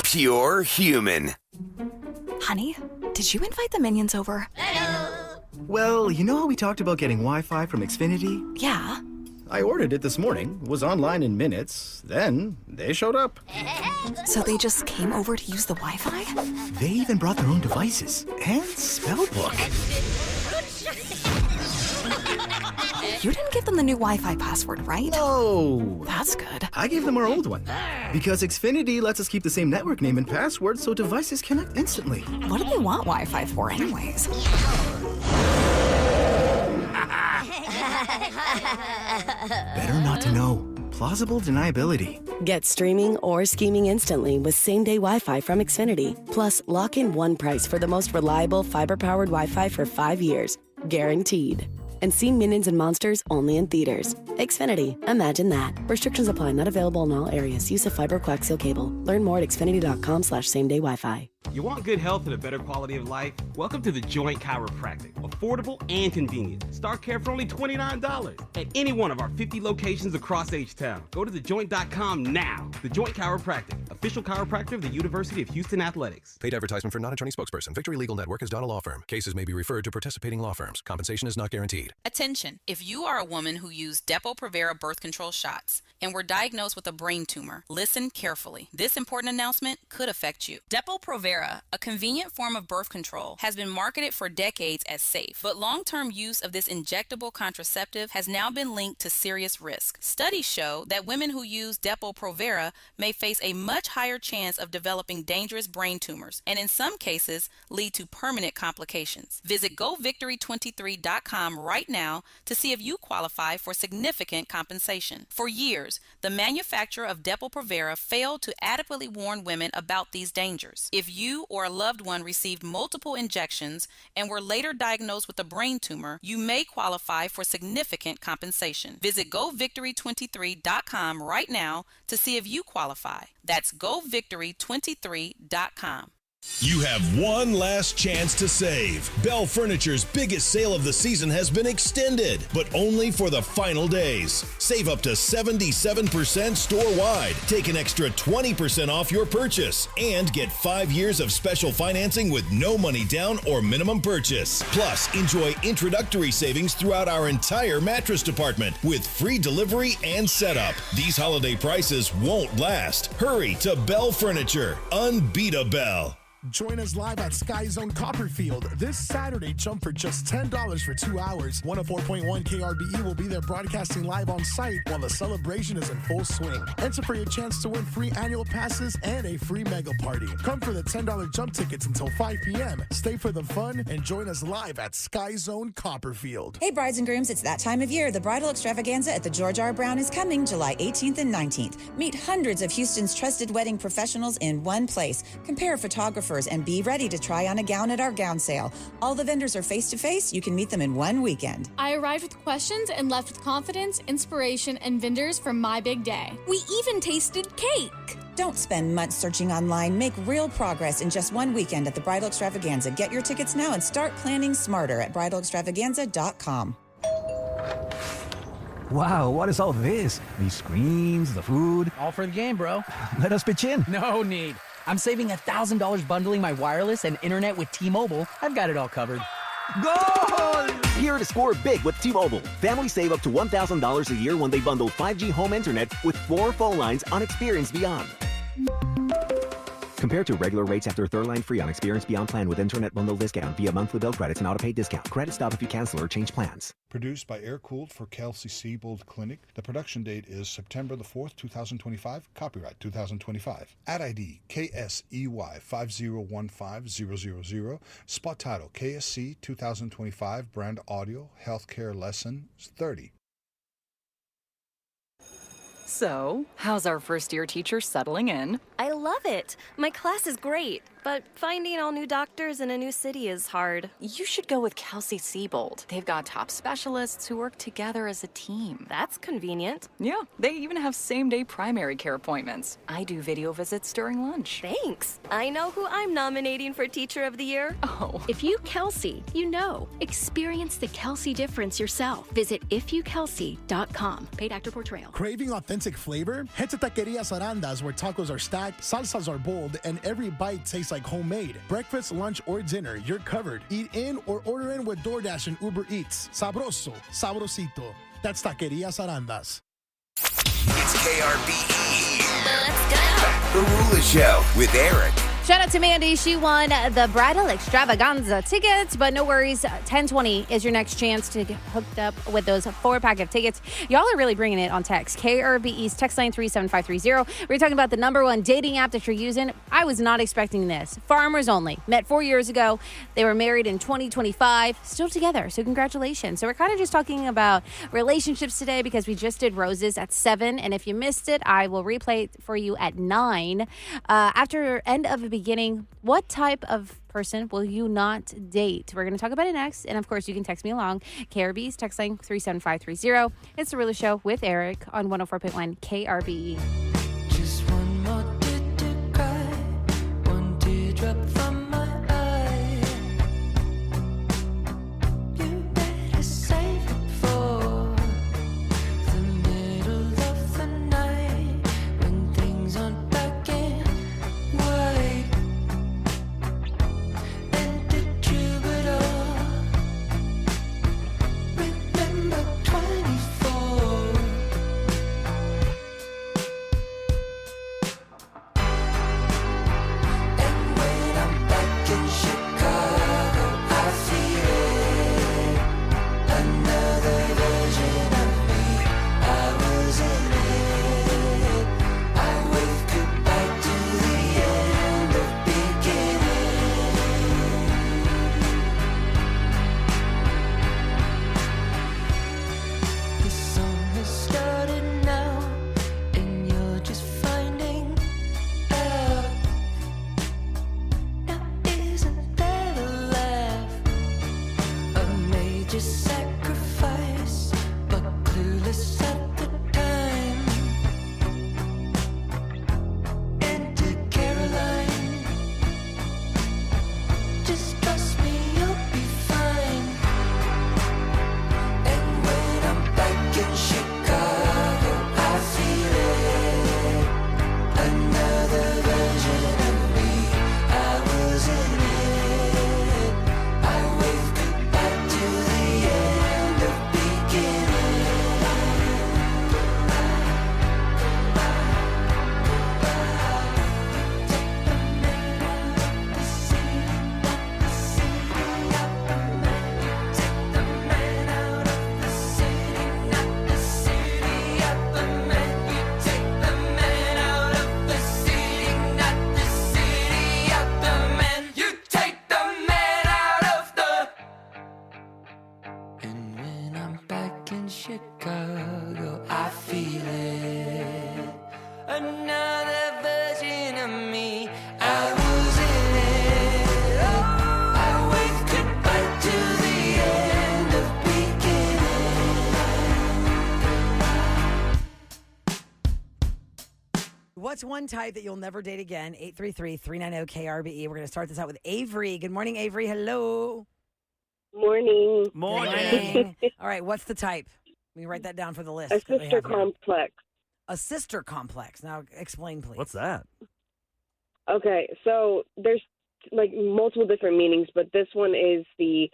pure human. Honey, did you invite the minions over? Well, you know how we talked about getting Wi-Fi from Xfinity? Yeah. I ordered it this morning, was online in minutes, then they showed up. So they just came over to use the Wi-Fi? They even brought their own devices and spell book. You didn't give them the new Wi-Fi password, right? No. That's good. I gave them our old one. Because Xfinity lets us keep the same network name and password so devices connect instantly. What do they want Wi-Fi for anyways? Better not to know. Plausible deniability. Get streaming or scheming instantly with same-day Wi-Fi from Xfinity. Plus, lock in one price for the most reliable fiber-powered Wi-Fi for 5 years. Guaranteed. And see Minions and Monsters only in theaters. Xfinity. Imagine that. Restrictions apply. Not available in all areas. Use of fiber coaxial cable. Learn more at xfinity.com/same-day Wi-Fi. You want good health and a better quality of life? Welcome to The Joint Chiropractic. Affordable and convenient. Start care for only $29 at any one of our 50 locations across H-Town. Go to thejoint.com now. The Joint Chiropractic, official chiropractor of the University of Houston Athletics. Paid advertisement for non-attorney spokesperson. Victory Legal Network is not a law firm. Cases may be referred to participating law firms. Compensation is not guaranteed. Attention! If you are a woman who used Depo-Provera birth control shots and were diagnosed with a brain tumor, listen carefully. This important announcement could affect you. Depo-Provera, a convenient form of birth control, has been marketed for decades as safe, but long-term use of this injectable contraceptive has now been linked to serious risk. Studies show that women who use Depo-Provera may face a much higher chance of developing dangerous brain tumors, and in some cases lead to permanent complications. Visit govictory23.com right now to see if you qualify for significant compensation. For years, the manufacturer of Depo-Provera failed to adequately warn women about these dangers. If you or a loved one received multiple injections and were later diagnosed with a brain tumor, you may qualify for significant compensation. Visit govictory23.com right now to see if you qualify. That's govictory23.com. You have one last chance to save. Bell Furniture's biggest sale of the season has been extended, but only for the final days. Save up to 77% store-wide. Take an extra 20% off your purchase and get 5 years of special financing with no money down or minimum purchase. Plus, enjoy introductory savings throughout our entire mattress department with free delivery and setup. These holiday prices won't last. Hurry to Bell Furniture. Unbeat a Bell. Join us live at Sky Zone Copperfield this Saturday. Jump for just $10 for 2 hours. 104.1 KRBE will be there broadcasting live on site while the celebration is in full swing. Enter for your chance to win free annual passes and a free mega party. Come for the $10 jump tickets until 5 p.m. Stay for the fun and join us live at Sky Zone Copperfield. Hey, brides and grooms, it's that time of year. The Bridal Extravaganza at the George R. Brown is coming July 18th and 19th. Meet hundreds of Houston's trusted wedding professionals in one place. Compare photographers and be ready to try on a gown at our gown sale. All the vendors are face-to-face. You can meet them in one weekend. I arrived with questions and left with confidence, inspiration, and vendors for my big day. We even tasted cake. Don't spend months searching online. Make real progress in just one weekend at the Bridal Extravaganza. Get your tickets now and start planning smarter at bridalextravaganza.com. Wow, what is all this? These screens, the food. All for the game, bro. Let us pitch in. No need. I'm saving $1,000 bundling my wireless and internet with T-Mobile. I've got it all covered. Goal! Here to score big with T-Mobile. Families save up to $1,000 a year when they bundle 5G home internet with 4 phone lines on Experience Beyond. Compared to regular rates after third line free on Experience Beyond plan with internet bundle discount via monthly bill credits and auto-pay discount. Credit stop if you cancel or change plans. Produced by Air Cooled for Kelsey Siebold Clinic. The production date is September the 4th, 2025. Copyright 2025. Ad ID KSEY 5015000. Spot title KSC 2025. Brand audio. Healthcare Lessons 30. So, how's our first-year teacher settling in? I love it. My class is great, but finding all new doctors in a new city is hard. You should go with Kelsey Siebold. They've got top specialists who work together as a team. That's convenient. Yeah, they even have same-day primary care appointments. I do video visits during lunch. Thanks. I know who I'm nominating for Teacher of the Year. Oh. If you Kelsey, you know. Experience the Kelsey difference yourself. Visit ifyoukelsey.com. Paid actor portrayal. Craving authentic flavor? Head to Taquerias Arandas, where tacos are stacked, salsas are bold, and every bite tastes like homemade. Breakfast, lunch, or dinner, you're covered. Eat in or order in with DoorDash and Uber Eats. Sabroso, sabrosito. That's Taquerías Arandas. It's KRBE. Let's go. The Rula Show with Eric. Shout out to Mandy. She won the Bridal Extravaganza tickets, but no worries. 1020 is your next chance to get hooked up with those 4-pack of tickets. Y'all are really bringing it on text. KRBE's text line 37530. We're talking about the number one dating app that you're using. I was not expecting this. Farmers Only. Met 4 years ago. They were married in 2025. Still together, so congratulations. So we're kind of just talking about relationships today because we just did roses at 7. And if you missed it, I will replay it for you at 9. After end of the beginning, what type of person will you not date? We're going to talk about it next. And of course, you can text me along. KRB's text line 37530. It's the Rula Show with Eric on 104.1 KRBE. Just one more tear to cry, one teardrop from my eye. You better save it for the middle of the night when things aren't black and white. And the troubadour, remember 24. And when I'm back in Chicago, I feel it. Another version of me, I was in it. I wave goodbye to the end of beginning. The song has started now, and you're just finding out. Now isn't that a laugh? A major sacrifice, but clueless at the time. Enter Caroline. Just trust me, you'll be fine. And when I'm back in Chicago, I feel it. Another version of me, I was in it. I wave goodbye to the end of beginning. And when I'm back in Chicago, I feel it. Another version of me, I was in it. I wave goodbye to the end of beginning. What's one type that you'll never date again? 833-390-KRBE. We're going to start this out with Avery. Good morning, Avery. Hello. Morning. Morning. All right, what's the type? We can write that down for the list. A that we sister have here. complex. A sister complex. Now, explain, please. What's that? Okay, so there's like multiple different meanings, but this one is the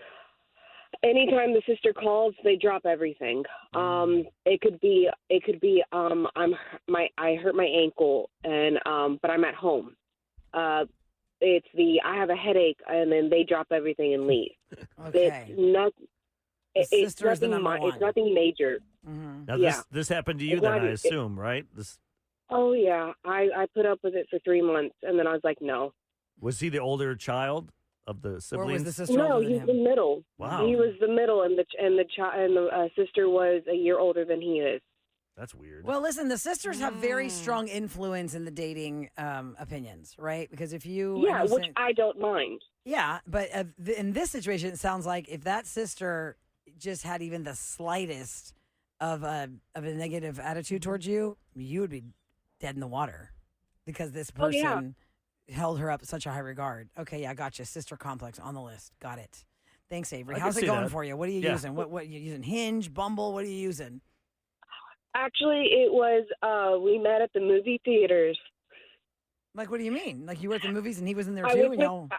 anytime the sister calls, they drop everything. It could be I hurt my ankle and but I'm at home. It's I have a headache, and then they drop everything and leave. Okay. It's sister is the nothing. number one. It's nothing major. Now, Yeah. this happened to you It's then, not- I assume, right? This Oh yeah, I put up with it for 3 months, and then I was like, no. was he the older child of the siblings? No, he's the middle. Wow. He was the middle, and the sister was a year older than he is. That's weird. Well, listen, the sisters have very strong influence in the dating opinions, right? Because if you... Yeah, which I don't mind. Yeah, but in this situation, it sounds like if that sister just had even the slightest of a negative attitude towards you, you would be dead in the water because this person held her up in such a high regard. Okay, yeah, gotcha. Sister complex on the list. Got it. Thanks, Avery. I How's can it see going that. for you? What are you Yeah. using? What you using? Hinge, Bumble? What are you using? Actually, it was we met at the movie theaters. Like, what do you mean? Like, you were at the movies and he was in there I too? was And with- y'all...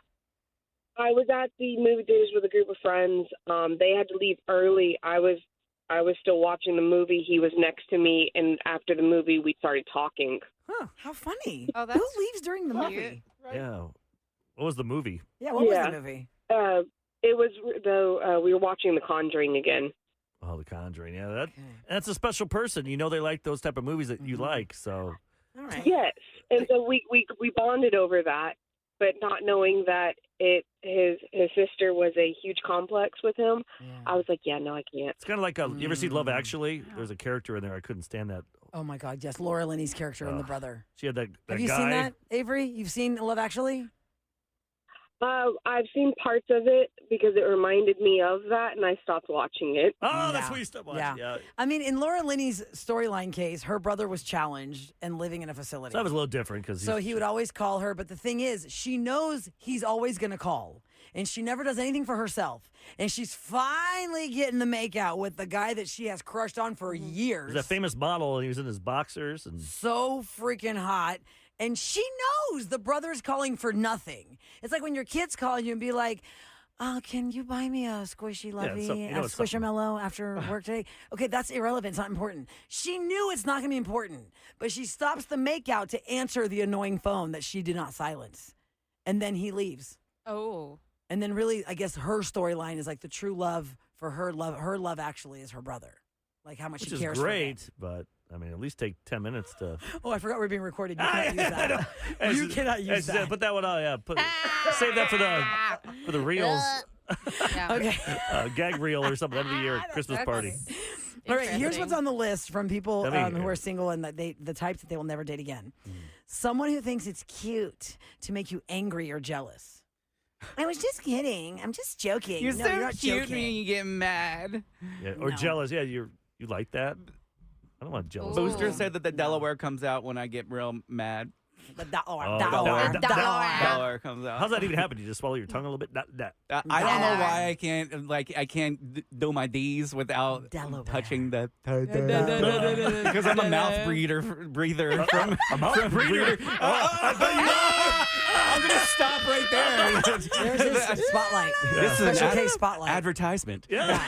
I was at the movie theaters with a group of friends. They had to leave early. I was I was still watching the movie. He was next to me, and after the movie, we started talking. Huh? How funny! Oh, that's Who leaves during the movie? Yeah. What was the movie? Yeah, what was the movie? It was we were watching The Conjuring again. Oh, The Conjuring. Yeah, that's a special person. You know, they like those type of movies that you like. So. All right. Yes, and so we bonded over that, but not knowing that his sister was a huge complex with him, I was like, yeah, no, I can't. It's kind of like you ever see Love Actually? There's a character in there I couldn't stand that. Oh my God, yes, Laura Linney's character in The Brother. She had that Have you guy. seen that, Avery? You've seen Love Actually? I've seen parts of it because it reminded me of that, and I stopped watching it. Oh, that's why you stopped watching. Yeah. I mean, in Laura Linney's storyline case, her brother was challenged and living in a facility. So that was a little different because so he would always call her. But the thing is, she knows he's always going to call, and she never does anything for herself. And she's finally getting the makeout with the guy that she has crushed on for years. He's a famous model, and he was in his boxers. And so freaking hot. And she knows the brother's calling for nothing. It's like when your kids call you and be like, oh, can you buy me a squishy lovey, a squishamallow after work today? Okay, that's irrelevant. It's not important. She knew it's not going to be important, but she stops the makeout to answer the annoying phone that she did not silence. And then he leaves. Oh. And then really, I guess her storyline is like the true love for her love actually is her brother. Like how much Which she is cares great, for him. but I mean, at least take 10 minutes to. Oh, I forgot we're being recorded. You can't use that. You cannot use that. Put that one on. Yeah, save that for the reels. Okay. Gag reel or something. End of the year Christmas party. All right, here's what's on the list from people who are single and the types that they will never date again. Someone who thinks it's cute to make you angry or jealous. I was just kidding. I'm just joking. You're no, so you're not cute joking. when you get mad. Yeah, or jealous. Yeah, you like that? I don't want jealous. Booster said that the Delaware comes out when I get real mad. The Delaware comes out. How's that even happen? You just swallow your tongue a little bit? I don't know why I can't do my D's without touching the because I'm a mouth breather from a mouth breather. I'm gonna stop right there. There's this spotlight. This is Special case spotlight. Advertisement. Yeah.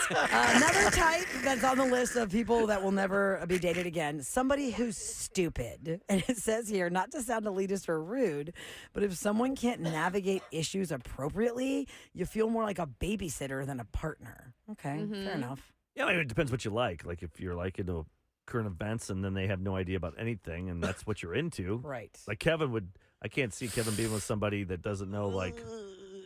Another type that's on the list of people that will never be dated again, somebody who's stupid. And it says here, not to sound elitist or rude, but if someone can't navigate issues appropriately, you feel more like a babysitter than a partner. Okay, fair enough. Yeah, I mean, it depends what you like. Like if you're like into current events and then they have no idea about anything and that's what you're into. Right. Like I can't see Kevin being with somebody that doesn't know like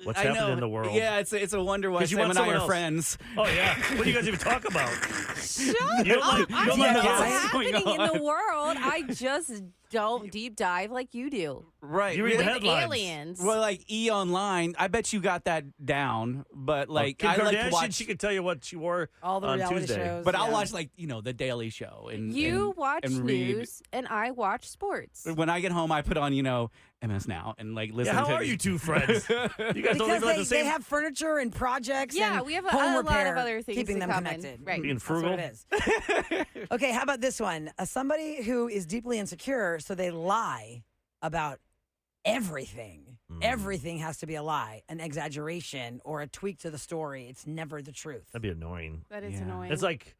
what's happening in the world. Yeah, it's a wonder why Sam and I are friends. Oh yeah, what do you guys even talk about? Shut You don't up! like- you I don't know like what's what's happening going in the world. I just don't deep dive like you do. Right. You read the With headlines. aliens. Well, like E! Online, I bet you got that down. But like, Kim I like to Kardashian, watch. she could tell you what she wore All the on reality Tuesday. shows. But I'll watch like The Daily Show and You watch and read. news, and I watch sports. When I get home, I put on MS Now and like listen. Yeah, how to are you two friends? You guys don't because live like the they same. have furniture and projects. Yeah, and we have home a lot repair of other things keeping in them common. connected. Right. Being That's frugal. what it is. Okay, how about this one? Somebody who is deeply insecure, so they lie about everything. Everything has to be a lie, an exaggeration, or a tweak to the story. It's never the truth. That'd be annoying. That is annoying. It's like,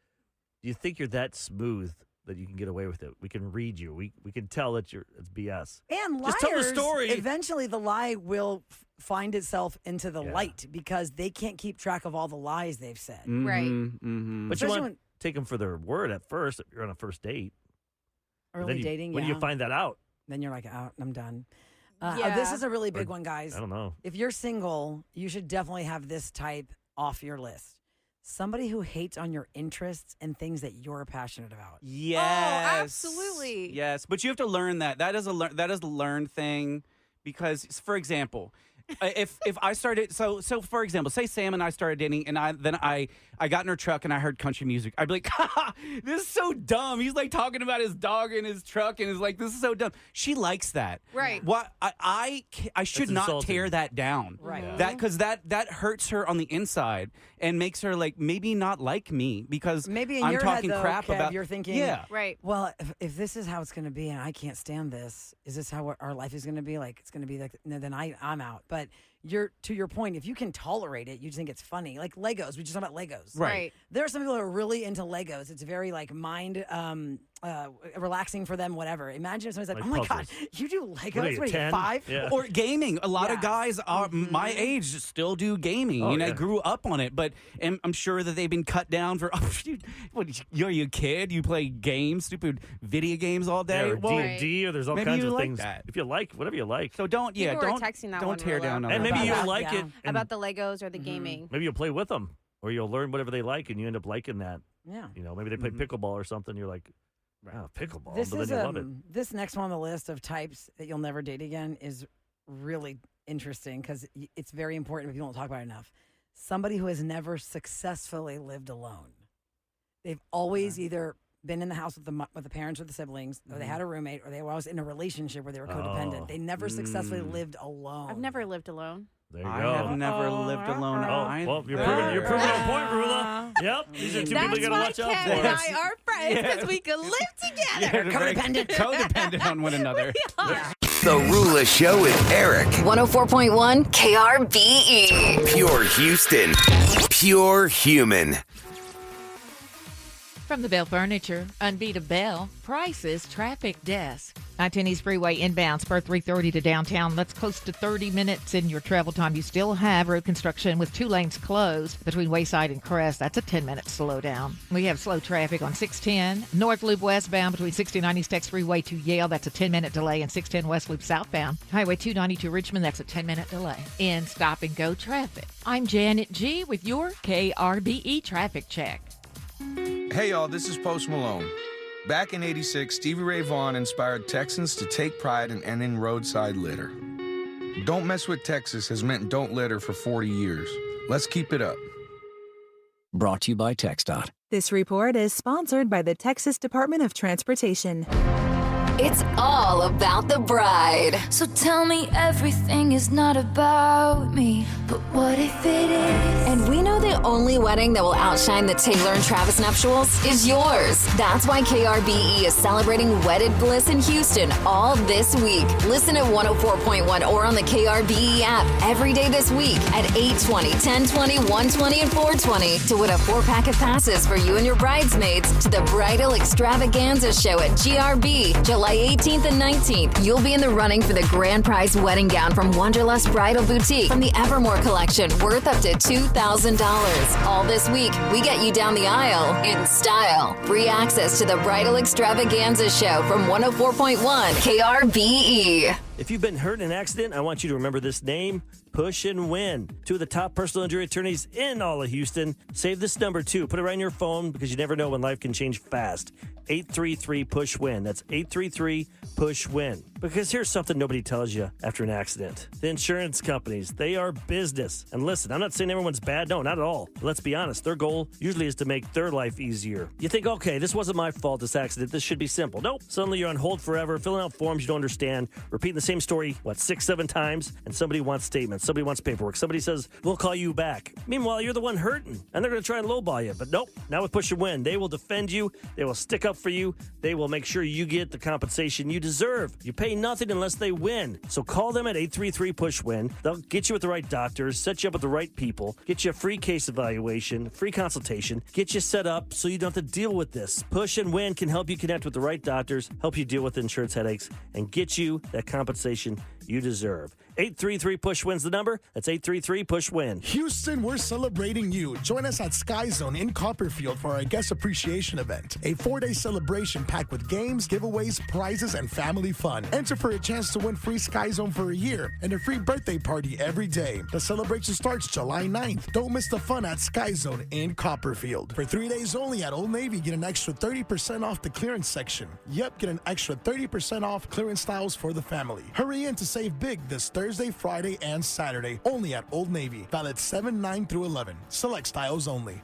you think you're that smooth that you can get away with it. We can read you. We can tell that it's BS. And liars, just tell the story. Eventually, the lie will find itself into the light because they can't keep track of all the lies they've said. Right. Mm-hmm. But Especially you want to take them for their word at first if you're on a first date. Early dating, When you find that out. then you're like, out, I'm done. Yeah. This is a really big one, guys. I don't know. If you're single, you should definitely have this type off your list. Somebody who hates on your interests and things that you're passionate about. Yes. Oh, absolutely. Yes, but you have to learn that. That is a learned thing because, for example, if I started so for example, say Sam and I started dating and I got in her truck and I heard country music, I'd be like, this is so dumb. He's like talking about his dog in his truck and is like, this is so dumb. She likes that. Right. What I should That's not insulting. tear that down. Right. Yeah. That because that hurts her on the inside and makes her like maybe not like me because Maybe in I'm your talking head, though, crap Kev, about you're thinking, yeah. Right. well, if this is how it's going to be and I can't stand this, is this how our life is going to be? Like, it's going to be like, no, then I'm out. But to your point, if you can tolerate it, you just think it's funny. Like Legos, we just talked about Legos. Right. There are some people who are really into Legos. It's very like mind relaxing for them, whatever. Imagine if somebody's like, Like oh my God, puzzles. you do Legos? What are you, 10? 5? Yeah. Or gaming. A lot of guys are my age still do gaming. Oh, and I yeah. grew up on it, but I'm sure that they've been cut down for. What? You're a kid? You play games, stupid video games all day? Yeah, or D&D, or there's all maybe kinds you of like things. that. If you like, whatever you like. So don't People were texting that don't one, tear Rula. down on And that. maybe you'll that, like yeah. it. and About the Legos or the gaming. maybe you'll play with them, or you'll learn whatever they like, and you end up liking that. Yeah. You know, maybe they play pickleball or something. You're like, wow, pickleball. This but is then you love it. this next one on the list of types that you'll never date again is really interesting because it's very important, but people don't talk about it enough. Somebody who has never successfully lived alone. They've always either been in the house with the parents or the siblings, or they had a roommate, or they were always in a relationship where they were codependent. Oh. They never successfully lived alone. I've never lived alone. There you I go. have never lived alone. Oh, well, you're proving on point, Rula. Yep, these are two people you got to watch out Ken for. and I are friends because we could live together. Codependent on one another. The Rula Show with Eric. 104.1 KRBE. Pure Houston. Pure human. From the Bell Furniture, Unbeat Bell, Prices, Traffic Desk. I-10 East Freeway inbound, spur 330 to downtown. That's close to 30 minutes in your travel time. You still have road construction with 2 lanes closed between Wayside and Crest. That's a 10-minute slowdown. We have slow traffic on 610, North Loop westbound between 69 East X Freeway to Yale. That's a 10-minute delay. And 610 West Loop southbound, Highway 290 to Richmond. That's a 10-minute delay. In stop-and-go traffic, I'm Janet G. with your KRBE traffic check. Hey y'all, this is Post Malone. Back in '86, Stevie Ray Vaughan inspired Texans to take pride in ending roadside litter. Don't Mess with Texas has meant don't litter for 40 years. Let's keep it up. Brought to you by TxDOT. This report is sponsored by the Texas Department of Transportation. It's all about the bride. So tell me everything is not about me, but what if it is? And we know the only wedding that will outshine the Taylor and Travis nuptials is yours. That's why KRBE is celebrating wedded bliss in Houston all this week. Listen at 104.1 or on the KRBE app every day this week at 8:20, 10:20, 1:20, and 4:20 to win a 4-pack of passes for you and your bridesmaids to the Bridal Extravaganza Show at GRB, July 18th and 19th. You'll be in the running for the grand prize wedding gown from Wanderlust Bridal Boutique from the Evermore collection, worth up to $2,000. All this week, we get you down the aisle in style. Free access to the Bridal Extravaganza Show from 104.1 KRBE. If you've been hurt in an accident, I want you to remember this name, Push and Win. 2 of the top personal injury attorneys in all of Houston. Save this number, too. Put it right in your phone because you never know when life can change fast. 833-PUSH-WIN. That's 833-PUSH-WIN. Because here's something nobody tells you after an accident. The insurance companies, they are business. And listen, I'm not saying everyone's bad. No, not at all. But let's be honest. Their goal usually is to make their life easier. You think, okay, this wasn't my fault, this accident. This should be simple. Nope. Suddenly you're on hold forever, filling out forms you don't understand, repeating the same story, 6, 7 times, and somebody wants statements. Somebody wants paperwork. Somebody says, we'll call you back. Meanwhile, you're the one hurting, and they're going to try and lowball you. But nope. Now with Push and Win, they will defend you. They will stick up for you. They will make sure you get the compensation you deserve. You pay nothing unless they win. So call them at 833-PUSH-WIN. They'll get you with the right doctors, set you up with the right people, get you a free case evaluation, free consultation, get you set up so you don't have to deal with this. Push and Win can help you connect with the right doctors, help you deal with insurance headaches, and get you that compensation you deserve. 833-PUSH-WIN's the number. That's 833-PUSH-WIN. Houston, we're celebrating you. Join us at Sky Zone in Copperfield for our guest appreciation event. A 4-day celebration packed with games, giveaways, prizes, and family fun. Enter for a chance to win free Sky Zone for a year and a free birthday party every day. The celebration starts July 9th. Don't miss the fun at Sky Zone in Copperfield. For 3 days only at Old Navy, get an extra 30% off the clearance section. Yep, get an extra 30% off clearance styles for the family. Hurry in to save big this Thursday, Friday, and Saturday, only at Old Navy. Valid 7/9 through 11. Select styles only.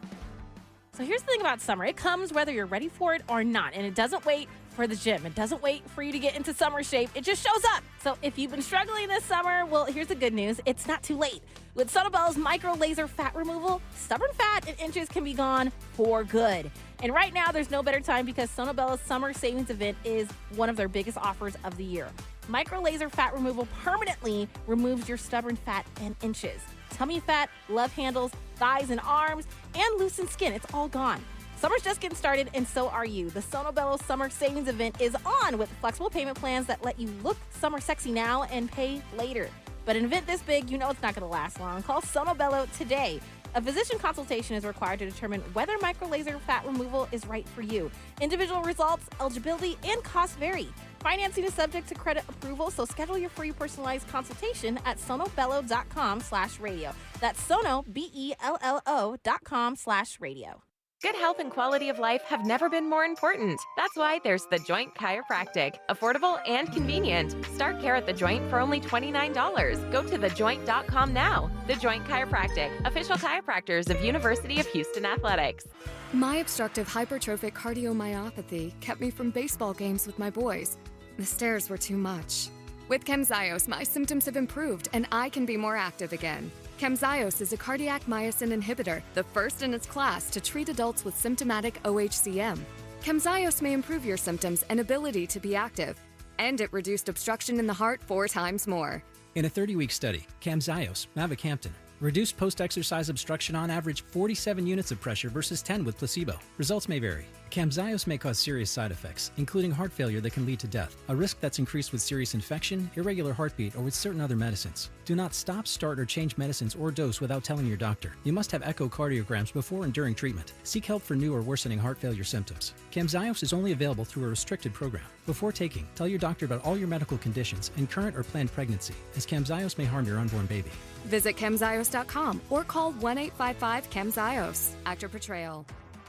So here's the thing about summer. It comes whether you're ready for it or not, and it doesn't wait for the gym. It doesn't wait for you to get into summer shape. It just shows up. So if you've been struggling this summer, well, here's the good news. It's not too late. With Sonobel's micro laser fat removal, stubborn fat and inches can be gone for good. And right now, there's no better time because Sonobel's summer savings event is one of their biggest offers of the year. Micro laser fat removal permanently removes your stubborn fat in inches. Tummy fat, love handles, thighs and arms, and loosened skin. It's all gone. Summer's just getting started, and so are you. The Sono Bello Summer Savings Event is on with flexible payment plans that let you look summer sexy now and pay later. But an event this big, you know it's not going to last long. Call Sono Bello today. A physician consultation is required to determine whether microlaser fat removal is right for you. Individual results, eligibility, and costs vary. Financing is subject to credit approval, so schedule your free personalized consultation at sonobello.com/radio. That's sono, BELLO.com/radio. Good health and quality of life have never been more important. That's why there's The Joint Chiropractic. Affordable and convenient. Start care at The Joint for only $29. Go to thejoint.com now. The Joint Chiropractic. Official chiropractors of University of Houston Athletics. My obstructive hypertrophic cardiomyopathy kept me from baseball games with my boys. The stairs were too much. With Camzyos, my symptoms have improved and I can be more active again. Camzyos is a cardiac myosin inhibitor, the first in its class to treat adults with symptomatic OHCM. Camzyos may improve your symptoms and ability to be active, and it reduced obstruction in the heart 4 times more. In a 30-week study, Camzyos, mavacamten, reduced post-exercise obstruction on average 47 units of pressure versus 10 with placebo. Results may vary. Camzyos may cause serious side effects, including heart failure that can lead to death, a risk that's increased with serious infection, irregular heartbeat, or with certain other medicines. Do not stop, start, or change medicines or dose without telling your doctor. You must have echocardiograms before and during treatment. Seek help for new or worsening heart failure symptoms. Camzyos is only available through a restricted program. Before taking, tell your doctor about all your medical conditions and current or planned pregnancy, as Camzyos may harm your unborn baby. Visit Camzyos.com or call 1-855-CAMZYOS. Actor Portrayal.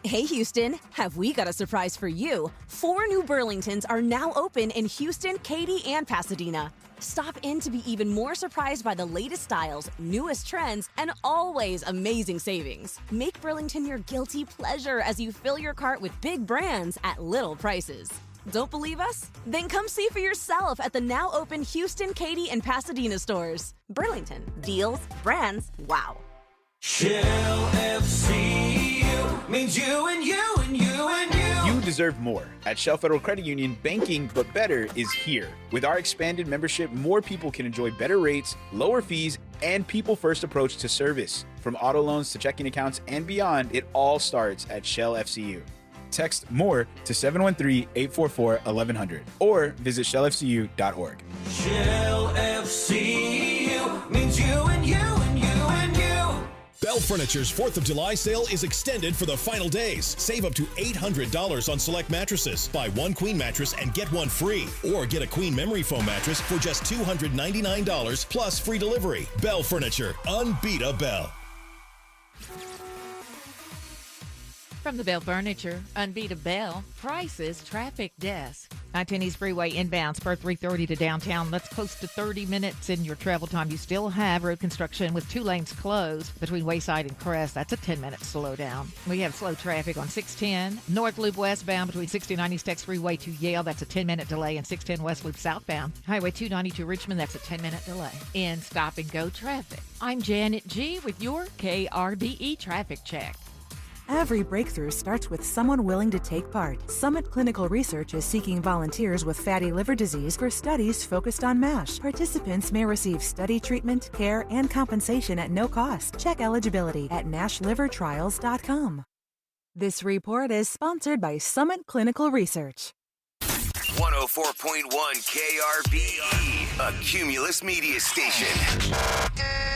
Hey Houston, have we got a surprise for you? 4 new Burlingtons are now open in Houston, Katy, and Pasadena. Stop in to be even more surprised by the latest styles, newest trends, and always amazing savings. Make Burlington your guilty pleasure as you fill your cart with big brands at little prices. Don't believe us? Then come see for yourself at the now open Houston, Katy, and Pasadena stores. Burlington, deals, brands, wow. Shell FCU means you and you and you and you. You deserve more. At Shell Federal Credit Union, banking but better is here. With our expanded membership, more people can enjoy better rates, lower fees, and people-first approach to service. From auto loans to checking accounts and beyond, it all starts at Shell FCU. Text MORE to 713-844-1100 or visit shellfcu.org. Shell FCU means you and you and you and you. Bell Furniture's 4th of July sale is extended for the final days. Save up to $800 on select mattresses. Buy 1 queen mattress and get 1 free. Or get a queen memory foam mattress for just $299 plus free delivery. Bell Furniture. Unbeat a Bell. From the Bell Furniture, Unbeat a Bell, Prices Traffic Desk. I-10 East Freeway inbound, spur 330 to downtown. That's close to 30 minutes in your travel time. You still have road construction with 2 lanes closed between Wayside and Crest. That's a 10-minute slowdown. We have slow traffic on 610 North Loop westbound between 69 East Tex Freeway to Yale. That's a 10-minute delay. And 610 West Loop southbound. Highway 292 Richmond. That's a 10-minute delay. In stop-and-go traffic, I'm Janet G. with your KRBE traffic check. Every breakthrough starts with someone willing to take part. Summit Clinical Research is seeking volunteers with fatty liver disease for studies focused on MASH. Participants may receive study treatment, care, and compensation at no cost. Check eligibility at NASHlivertrials.com. This report is sponsored by Summit Clinical Research. 104.1 KRBE, a Cumulus media station.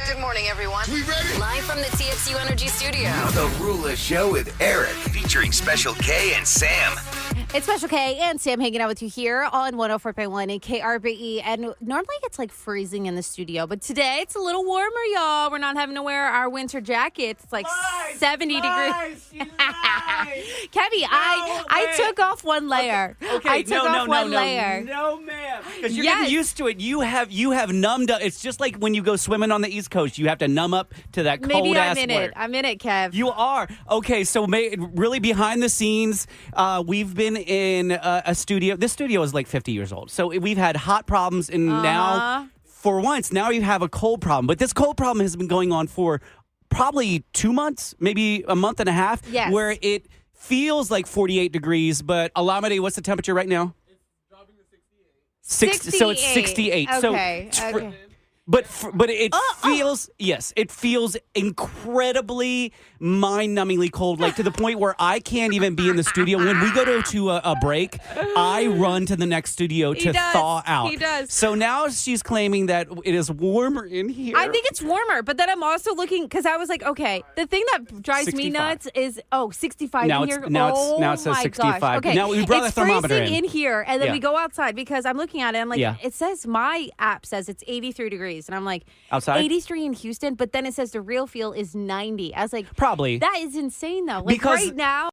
Good morning, everyone. We ready? Live from the TXU Energy Studio. The Rula Show with Eric, featuring Special K and Sam. It's Special K and Sam hanging out with you here on 104.1 and KRBE. And normally it's like freezing in the studio, but today it's a little warmer, y'all. We're not having to wear our winter jackets. It's like 70 degrees. Kevy, I took off one layer. Okay, I took off one layer. No, ma'am. Because you're getting used to it. You have numbed up. It's just like when you go swimming on the East Coast. You have to numb up to that cold Maybe ass I'm in water. it. I'm in it, Kev. You are. Okay, so really behind the scenes, we've been in a studio. This studio is like 50 years old. So we've had hot problems, and now, for once, now you have a cold problem. But this cold problem has been going on for probably 2 months, maybe a month and a half, where it feels like 48 degrees. But Alameda, what's the temperature right now? So it's 68. Okay. So, okay. But it feels it feels incredibly mind-numbingly cold, like to the point where I can't even be in the studio. When we go to a break, I run to the next studio to thaw out. He does. So now she's claiming that it is warmer in here. I think it's warmer, but then I'm also looking because I was like, okay, the thing that drives 65. me nuts is 65 Now in it's- here. now it says my 65. Gosh. Okay, Now we brought it's the thermometer freezing in. here, and then Yeah. we go outside because I'm looking at it. I'm like, Yeah. it says my app says it's 83 degrees, and I'm like, Outside? 83 in Houston, but then it says the real feel is 90. I was like, Probably. that is insane though. Like Because- right now.